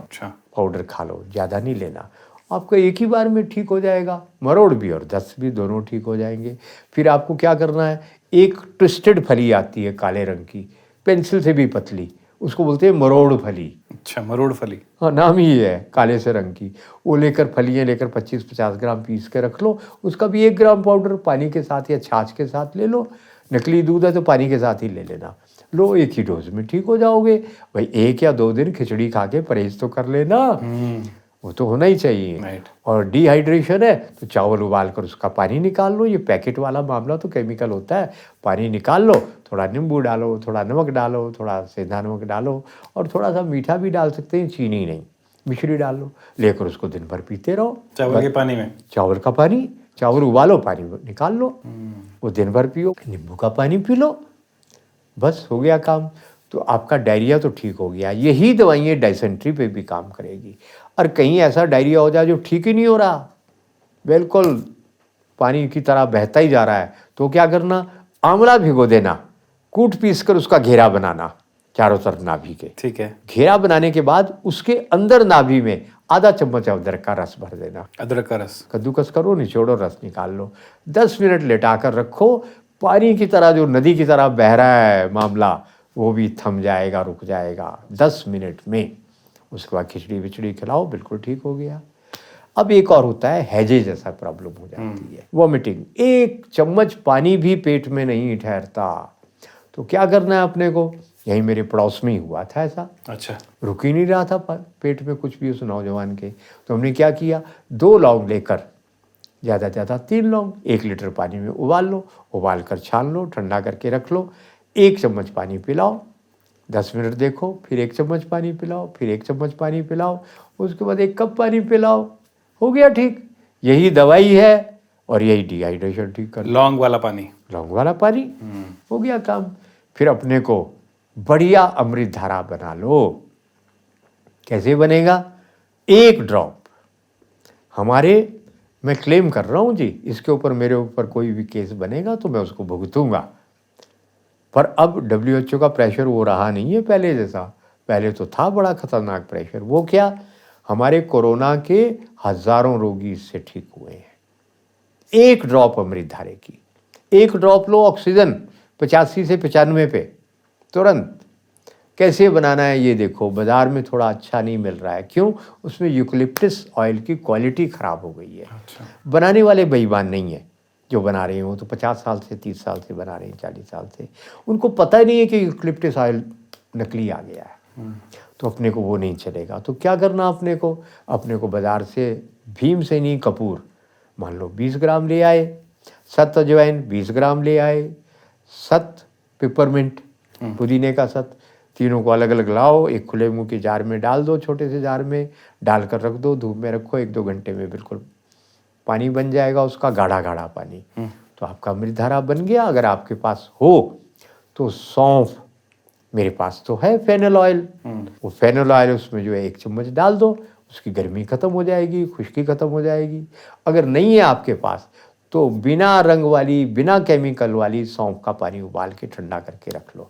S1: पाउडर खा लो, ज़्यादा नहीं लेना। आपको एक ही बार में ठीक हो जाएगा, मरोड़ भी और दस्त भी दोनों ठीक हो जाएंगे। फिर आपको क्या करना है, एक ट्विस्टेड फली आती है काले रंग की, पेंसिल से भी पतली, उसको बोलते हैं मरोड़ फली।
S2: अच्छा, मरोड़ फली।
S1: हाँ, नाम ही है, काले से रंग की। वो लेकर फलियाँ लेकर 25-50 ग्राम पीस के रख लो, उसका भी 1 ग्राम पाउडर पानी के साथ या छाछ के साथ ले लो। नकली दूध है तो पानी के साथ ही ले लेना, लो, एक ही डोज में ठीक हो जाओगे। भाई 1 या 2 दिन खिचड़ी खा के परहेज तो कर लेना, वो तो होना ही चाहिए। और डिहाइड्रेशन है तो चावल उबाल कर उसका पानी निकाल लो। ये पैकेट वाला मामला तो केमिकल होता है, पानी निकाल लो, थोड़ा नींबू डालो, थोड़ा नमक डालो, थोड़ा सेंधा नमक डालो, और थोड़ा सा मीठा भी डाल सकते हैं, चीनी नहीं, मिश्री डाल लो, लेकर उसको दिन भर पीते रहो।
S2: चावल के पानी में,
S1: चावल का पानी, चावल उबालो, पानी निकाल लो, वो दिन भर पियो, नींबू का पानी पी लो, बस हो गया काम। तो आपका डायरिया तो ठीक हो गया। यही दवाइयाँ डायसेंट्री पे भी काम करेगी। और कहीं ऐसा डायरिया हो जाए जो ठीक ही नहीं हो रहा, बिल्कुल पानी की तरह बहता ही जा रहा है, तो क्या करना, आंवला भिगो देना, कूट पीस कर उसका घेरा बनाना चारों तरफ नाभि के।
S2: ठीक है।
S1: घेरा बनाने के बाद उसके अंदर नाभि में आधा चम्मच अदरक का रस भर देना।
S2: अदरक का रस
S1: कद्दूकस करो, निचोड़ो, रस निकाल लो, 10 मिनट लेटा कर रखो। पानी की तरह जो नदी की तरह बह रहा है मामला, वो भी थम जाएगा, रुक जाएगा 10 मिनट में। उसके बाद खिचड़ी विचड़ी खिलाओ, बिल्कुल ठीक हो गया। अब एक और होता है, हैजे जैसा प्रॉब्लम हो जाती है, वॉमिटिंग। 1 चम्मच पानी भी पेट में नहीं ठहरता, तो क्या करना है अपने को, यही मेरे पड़ोस में ही हुआ था ऐसा।
S2: अच्छा।
S1: रुक ही नहीं रहा था पेट में कुछ भी उस नौजवान के। तो हमने क्या किया, 2 लौंग लेकर, ज़्यादा ज़्यादा 3 लौंग 1 लीटर पानी में उबाल लो, उबाल कर छान लो, ठंडा करके रख लो, 1 चम्मच पानी पिलाओ, 10 मिनट देखो, फिर 1 चम्मच पानी पिलाओ, फिर 1 चम्मच पानी पिलाओ, उसके बाद 1 कप पानी पिलाओ, हो गया ठीक। यही दवाई है और यही डिहाइड्रेशन ठीक कर।
S2: लौंग वाला पानी,
S1: लौंग वाला पानी, हो गया काम। फिर अपने को बढ़िया अमृत धारा बना लो। कैसे बनेगा, 1 ड्रॉप हमारे, मैं क्लेम कर रहा हूँ जी, इसके ऊपर मेरे ऊपर कोई भी केस बनेगा तो मैं उसको भुगतूंगा। पर अब WHO का प्रेशर वो रहा नहीं है पहले जैसा। पहले तो था बड़ा खतरनाक प्रेशर। वो क्या, हमारे कोरोना के हज़ारों रोगी इससे ठीक हुए हैं, 1 ड्रॉप अमृत धारे की, 1 ड्रॉप लो ऑक्सीजन 85 से 95 पे तुरंत। कैसे बनाना है ये देखो, बाज़ार में थोड़ा अच्छा नहीं मिल रहा है, क्यों? उसमें यूकलिप्टस ऑयल की क्वालिटी ख़राब हो गई है।
S2: अच्छा।
S1: बनाने वाले बेईमान नहीं है जो बना रहे हैं, वो तो 50 साल से 30 साल से बना रहे हैं, 40 साल से, उनको पता ही नहीं है कि यूकलिप्टस ऑयल नकली आ गया है। तो अपने को वो नहीं चलेगा। तो क्या करना अपने को बाज़ार से भीमसेनी कपूर मान लो 20 ग्राम ले आए, सत अजवाइन 20 ग्राम ले आए, सत पिपरमिंट पुदीने का सत, तीनों को अलग अलग लाओ, एक खुले मुंह के जार में डाल दो, छोटे से जार में डाल कर रख दो, धूप में रखो, 1-2 घंटे में बिल्कुल पानी बन जाएगा उसका, गाढ़ा गाढ़ा पानी। तो आपका अमृतधारा बन गया। अगर आपके पास हो तो सौंफ, मेरे पास तो है फेनल ऑयल, वो फेनल ऑयल उसमें जो है 1 चम्मच डाल दो, उसकी गर्मी ख़त्म हो जाएगी, खुश्की ख़त्म हो जाएगी। अगर नहीं है आपके पास तो बिना रंग वाली, बिना केमिकल वाली सौंफ का पानी उबाल के ठंडा करके रख लो,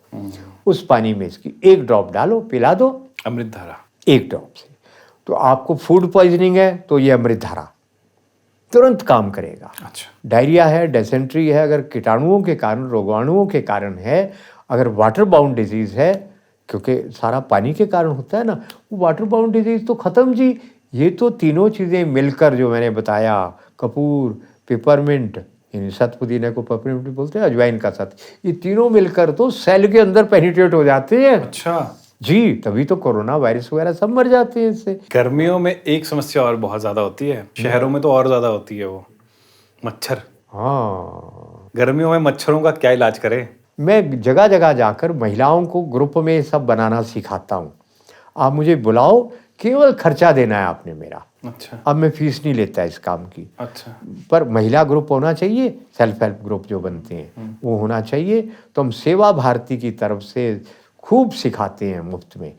S1: उस पानी में इसकी 1 ड्रॉप डालो, पिला दो
S2: अमृतधारा
S1: 1 ड्रॉप से। तो आपको फूड पॉइजनिंग है तो ये अमृतधारा तुरंत काम करेगा।
S2: अच्छा।
S1: डायरिया है, डेसेंट्री है, अगर कीटाणुओं के कारण, रोगाणुओं के कारण है, अगर वाटर बाउंड डिजीज़ है, क्योंकि सारा पानी के कारण होता है ना, वो वाटर बाउंड डिजीज़ तो ख़त्म जी। ये तो तीनों चीज़ें मिलकर जो मैंने बताया, कपूर, पिपरमिंट, यानी सत पुदीने को पिपरमिंट बोलते हैं, अजवाइन का सत, ये तीनों मिलकर तो सेल के अंदर पेनिट्रेट हो जाते हैं।
S2: अच्छा
S1: जी, तभी तो कोरोना वायरस वगैरह सब मर जाते हैं इससे।
S2: गर्मियों में एक समस्या और बहुत ज्यादा होती है, शहरों में तो और ज्यादा होती है, वो मच्छर।
S1: हाँ,
S2: गर्मियों में मच्छरों का क्या इलाज करें?
S1: मैं जगह जगह जाकर महिलाओं को ग्रुप में सब बनाना सिखाता हूँ। आप मुझे बुलाओ, केवल खर्चा देना है आपने मेरा।
S2: अच्छा।
S1: अब मैं फीस नहीं लेता इस काम की।
S2: अच्छा।
S1: पर महिला ग्रुप होना चाहिए, सेल्फ हेल्प ग्रुप जो बनते हैं वो होना चाहिए। तो हम सेवा भारती की तरफ से खूब सिखाते हैं मुफ्त में।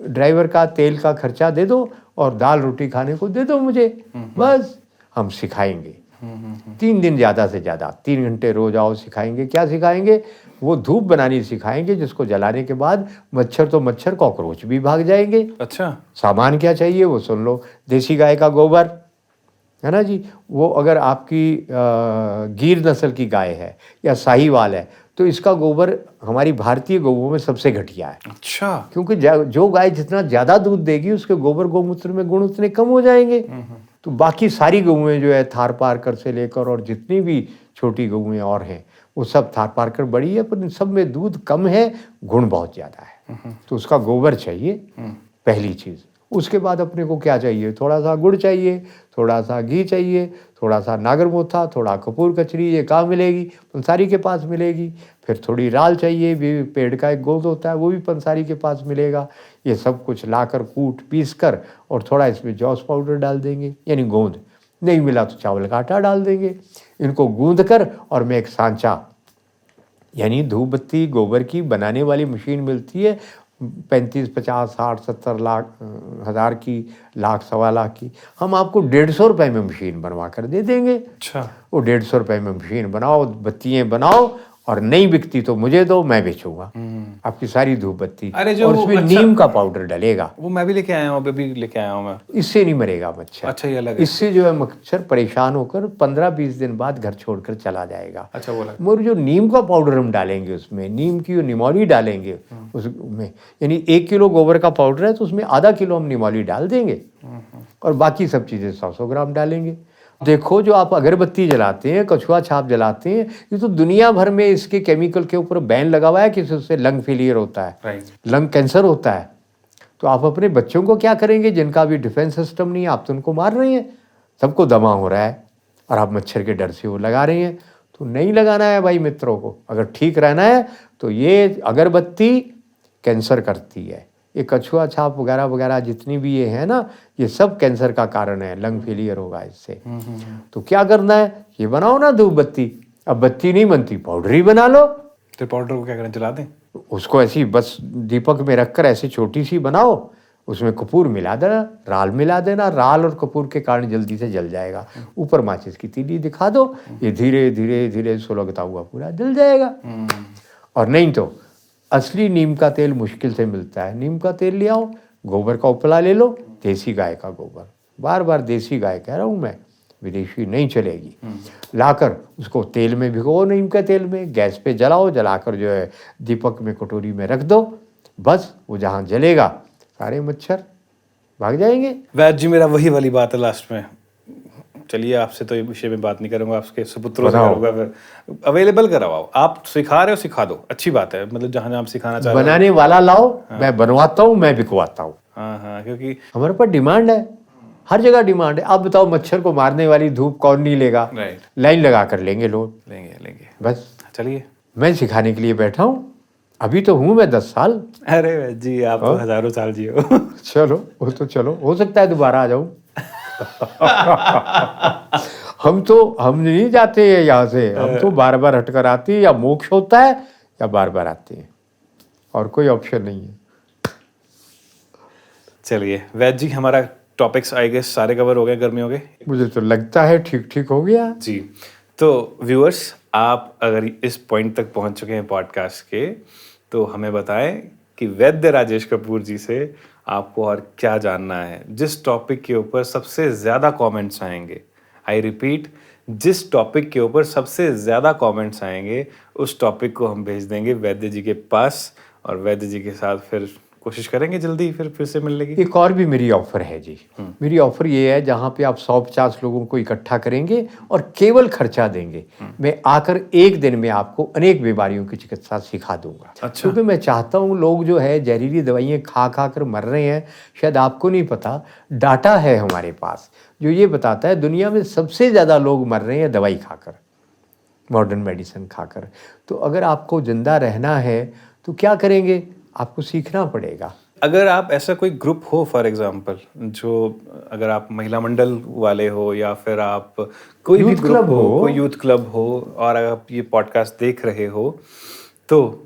S1: ड्राइवर का तेल का खर्चा दे दो और दाल रोटी खाने को दे दो मुझे, बस हम सिखाएंगे। 3 दिन ज़्यादा से ज़्यादा, 3 घंटे रोज आओ, सिखाएंगे। क्या सिखाएंगे? वो धूप बनानी सिखाएंगे, जिसको जलाने के बाद मच्छर तो मच्छर, कॉकरोच भी भाग जाएंगे।
S2: अच्छा।
S1: सामान क्या चाहिए वो सुन लो। देसी गाय का गोबर है ना जी, वो अगर आपकी गिर नस्ल की गाय है या साहीवाल है तो इसका गोबर हमारी भारतीय गौओं में सबसे घटिया है।
S2: अच्छा।
S1: क्योंकि जो गाय जितना ज़्यादा दूध देगी उसके गोबर गौमूत्र में गुण उतने कम हो जाएंगे। तो बाकी सारी गौएं जो है थार पारकर से लेकर और जितनी भी छोटी गौएं और हैं वो सब थार पारकर बड़ी है, पर इन सब में दूध कम है, गुण बहुत ज़्यादा है। तो उसका गोबर चाहिए पहली चीज़। उसके बाद अपने को क्या चाहिए? थोड़ा सा गुड़ चाहिए, थोड़ा सा घी चाहिए, थोड़ा सा नागरमोथा, थोड़ा कपूर कचरी, ये कहाँ मिलेगी? पंसारी के पास मिलेगी। फिर थोड़ी राल चाहिए, भी पेड़ का एक गोंद होता है, वो भी पंसारी के पास मिलेगा। ये सब कुछ लाकर कूट पीस कर और थोड़ा इसमें जॉस पाउडर डाल देंगे, यानी गोंद। नहीं मिला तो चावल का आटा डाल देंगे। इनको गूंद कर और मैं एक सांचा, यानी धूप बत्ती गोबर की बनाने वाली मशीन मिलती है, 35, 50, 60, 70 लाख, हज़ार की, लाख, सवा लाख की, हम आपको 150 रुपये में मशीन बनवा कर दे देंगे।
S2: अच्छा।
S1: वो 150 रुपये में मशीन बनाओ, बत्तियाँ बनाओ, और नहीं बिकती तो मुझे दो, मैं बेचूंगा आपकी सारी धूप बत्ती।
S2: अरे जो
S1: और उसमें
S2: अच्छा,
S1: नीम का पाउडर डलेगा,
S2: वो मैं भी लेके आया हूँ, अभी लेके आया हूँ मैं।
S1: इससे नहीं मरेगा मच्छर।
S2: अच्छा, ये अलग है।
S1: इससे जो है मच्छर परेशान होकर 15-20 दिन बाद घर छोड़कर चला जाएगा।
S2: अच्छा, वो अलग।
S1: मगर जो नीम का पाउडर हम डालेंगे उसमें, नीम की निमौली डालेंगे उसमें, यानी 1 किलो गोबर का पाउडर है तो उसमें आधा किलो हम निमौली डाल देंगे और बाकी सब चीज़ें 100-100 ग्राम डालेंगे। देखो जो आप अगरबत्ती जलाते हैं, कछुआ छाप जलाते हैं, ये तो दुनिया भर में इसके केमिकल के ऊपर बैन लगा हुआ है कि उससे लंग फेलियर होता है,
S2: राइट,
S1: लंग कैंसर होता है। तो आप अपने बच्चों को क्या करेंगे जिनका भी डिफेंस सिस्टम नहीं है? आप तो उनको मार रहे हैं, सबको दमा हो रहा है और आप मच्छर के डर से वो लगा रहे हैं। तो नहीं लगाना है भाई मित्रों को। अगर ठीक रहना है तो ये अगरबत्ती कैंसर करती है, ये कछुआ छाप वगैरह वगैरह जितनी भी ये है ना, ये सब कैंसर का कारण है, लंग फेलियर होगा इससे। तो क्या करना है? ये बनाओ ना धूप बत्ती। अब बत्ती नहीं बनती, पाउडर ही बना लो।
S2: तो पाउडर को क्या करें, जला दें?
S1: उसको ऐसी बस दीपक में रखकर ऐसी छोटी सी बनाओ, उसमें कपूर मिला देना, राल मिला देना। राल और कपूर के कारण जल्दी से जल जाएगा। ऊपर माचिस की तीली दिखा दो, ये धीरे धीरे धीरे सुलगता हुआ पूरा जल जाएगा। और नहीं तो असली नीम का तेल मुश्किल से मिलता है, नीम का तेल ले आओ, गोबर का उपला ले लो, देसी गाय का गोबर, बार बार देसी गाय कह रहा हूँ मैं, विदेशी नहीं चलेगी। लाकर उसको तेल में भिगो, नीम के तेल में, गैस पे जलाओ, जलाकर जो है दीपक में कटोरी में रख दो, बस वो जहाँ जलेगा सारे मच्छर भाग जाएंगे।
S2: वैद्य जी, मेरा वही वाली बात है लास्ट में। चलिए, आपसे तो ये विषय में बात नहीं करूंगा, आपके सुपुत्रों से करूंगा। फिर अवेलेबल कराओ, आप सिखा रहे हो सिखा दो, अच्छी बात है। मतलब जहाँ आप सिखाना चाह रहे हो,
S1: बनाने वाला लाओ। मैं बनवाता हूँ, मैं बिकवाता हूँ।
S2: हाँ, क्योंकि
S1: हमारे पास डिमांड है, हर जगह डिमांड है। अब बताओ, मच्छर को मारने वाली धूप कौन नहीं लेगा?
S2: राइट,
S1: लाइन लगा कर लेंगे लोग,
S2: लेंगे।
S1: बस।
S2: चलिए,
S1: मैं सिखाने के लिए बैठा हूँ, अभी तो हूँ मैं 10 साल।
S2: अरे वैद्य जी, आप तो हजारों साल जियो।
S1: चलो, वो तो चलो, हो सकता है दोबारा आ जाऊं। हम नहीं जाते हैं यहाँ से, हम तो बार बार हटकर आते हैं, या मोक्ष होता है या बार बार आते हैं, और कोई ऑप्शन नहीं है।
S2: चलिए वैद्य जी, हमारा टॉपिक्स आई गेस सारे कवर हो गए गर्मियों के।
S1: मुझे तो लगता है ठीक हो गया
S2: जी। तो व्यूअर्स, आप अगर इस पॉइंट तक पहुंच चुके हैं पॉडकास्ट के, तो हमें बताएं कि वैद्य राजेश कपूर जी से आपको और क्या जानना है। जिस टॉपिक के ऊपर सबसे ज़्यादा कमेंट्स आएंगे, आई रिपीट, जिस टॉपिक के ऊपर सबसे ज़्यादा कमेंट्स आएंगे, उस टॉपिक को हम भेज देंगे वैद्य जी के पास, और वैद्य जी के साथ फिर कोशिश करेंगे जल्दी फिर से मिलने की।
S1: एक और भी मेरी ऑफर है जी। मेरी ऑफर ये है, जहाँ पे आप 150 लोगों को इकट्ठा करेंगे और केवल खर्चा देंगे, मैं आकर एक दिन में आपको अनेक बीमारियों की चिकित्सा सिखा दूंगा।
S2: अच्छा।
S1: क्योंकि मैं चाहता हूँ, लोग जो है जहरीली दवाइयाँ खा कर मर रहे हैं। शायद आपको नहीं पता, डाटा है हमारे पास जो ये बताता है दुनिया में सबसे ज़्यादा लोग मर रहे हैं दवाई खाकर, मॉडर्न मेडिसिन खाकर। तो अगर आपको जिंदा रहना है तो क्या करेंगे? आपको सीखना पड़ेगा।
S2: अगर आप ऐसा कोई ग्रुप हो, फॉर एग्जांपल, जो अगर आप महिला मंडल वाले हो, या फिर आप कोई भी ग्रुप हो, कोई यूथ क्लब हो, और अगर आप ये पॉडकास्ट देख रहे हो, तो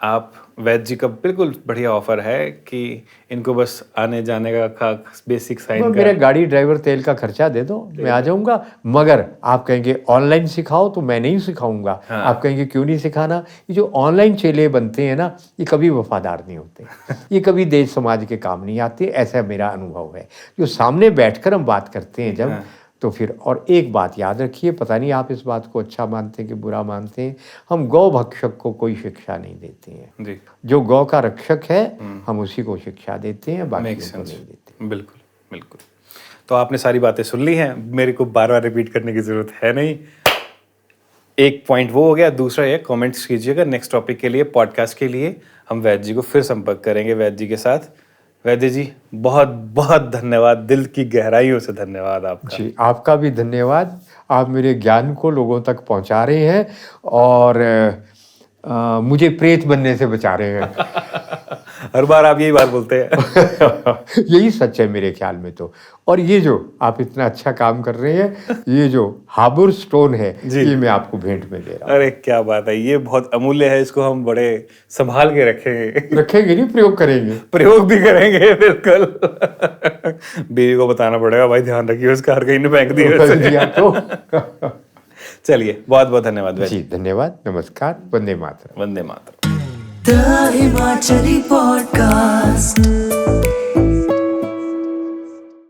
S2: आप वैद्य जी का बिल्कुल बढ़िया ऑफर है कि इनको बस आने जाने का बेसिक साइन का,
S1: मेरा गाड़ी ड्राइवर तेल का खर्चा दे दो, मैं आ जाऊंगा। मगर आप कहेंगे ऑनलाइन सिखाओ, तो मैं नहीं सिखाऊंगा।
S2: हाँ।
S1: आप कहेंगे क्यों नहीं सिखाना? ये जो ऑनलाइन चेले बनते हैं ना, ये कभी वफादार नहीं होते। ये कभी देश समाज के काम नहीं आते, ऐसा मेरा अनुभव है। जो सामने बैठकर हम बात करते हैं जब, तो फिर, और एक बात याद रखिए, पता नहीं आप इस बात को अच्छा मानते हैं कि बुरा मानते हैं, हम गौ भक्षक को कोई शिक्षा नहीं देते हैं
S2: जी।
S1: जो गौ का रक्षक है, हम उसी को शिक्षा देते हैं, बाकी को नहीं देते।
S2: बिल्कुल। तो आपने सारी बातें सुन ली हैं, मेरे को बार बार रिपीट करने की जरूरत है नहीं। एक पॉइंट वो हो गया। दूसरा ये, कमेंट्स कीजिएगा नेक्स्ट टॉपिक के लिए, पॉडकास्ट के लिए। हम वैद्य जी को फिर संपर्क करेंगे, वैद्य जी के साथ। वैद्य जी, बहुत बहुत धन्यवाद, दिल की गहराइयों से धन्यवाद आपका।
S1: जी, आपका भी धन्यवाद। आप मेरे ज्ञान को लोगों तक पहुंचा रहे हैं, और मुझे प्रेत बनने से बचा रहे हैं।
S2: हर बार आप यही बात बोलते हैं।
S1: यही सच है मेरे ख्याल में तो। और ये जो आप इतना अच्छा काम कर रहे हैं, ये जो हाबुर स्टोन है, ये मैं आपको भेंट में दे रहा हूँ।
S2: अरे क्या बात है, ये बहुत अमूल्य है, इसको हम बड़े संभाल के
S1: रखेंगे नहीं, प्रयोग करेंगे।
S2: प्रयोग भी करेंगे बिल्कुल। बीवी को बताना पड़ेगा, भाई ध्यान रखिए उसका, हर कहीं ने फेंक दिया
S1: तो।
S2: चलिए, बहुत बहुत धन्यवाद
S1: जी, धन्यवाद, नमस्कार, Vande Mataram.
S2: Vande Mataram.
S3: The Himachali Podcast.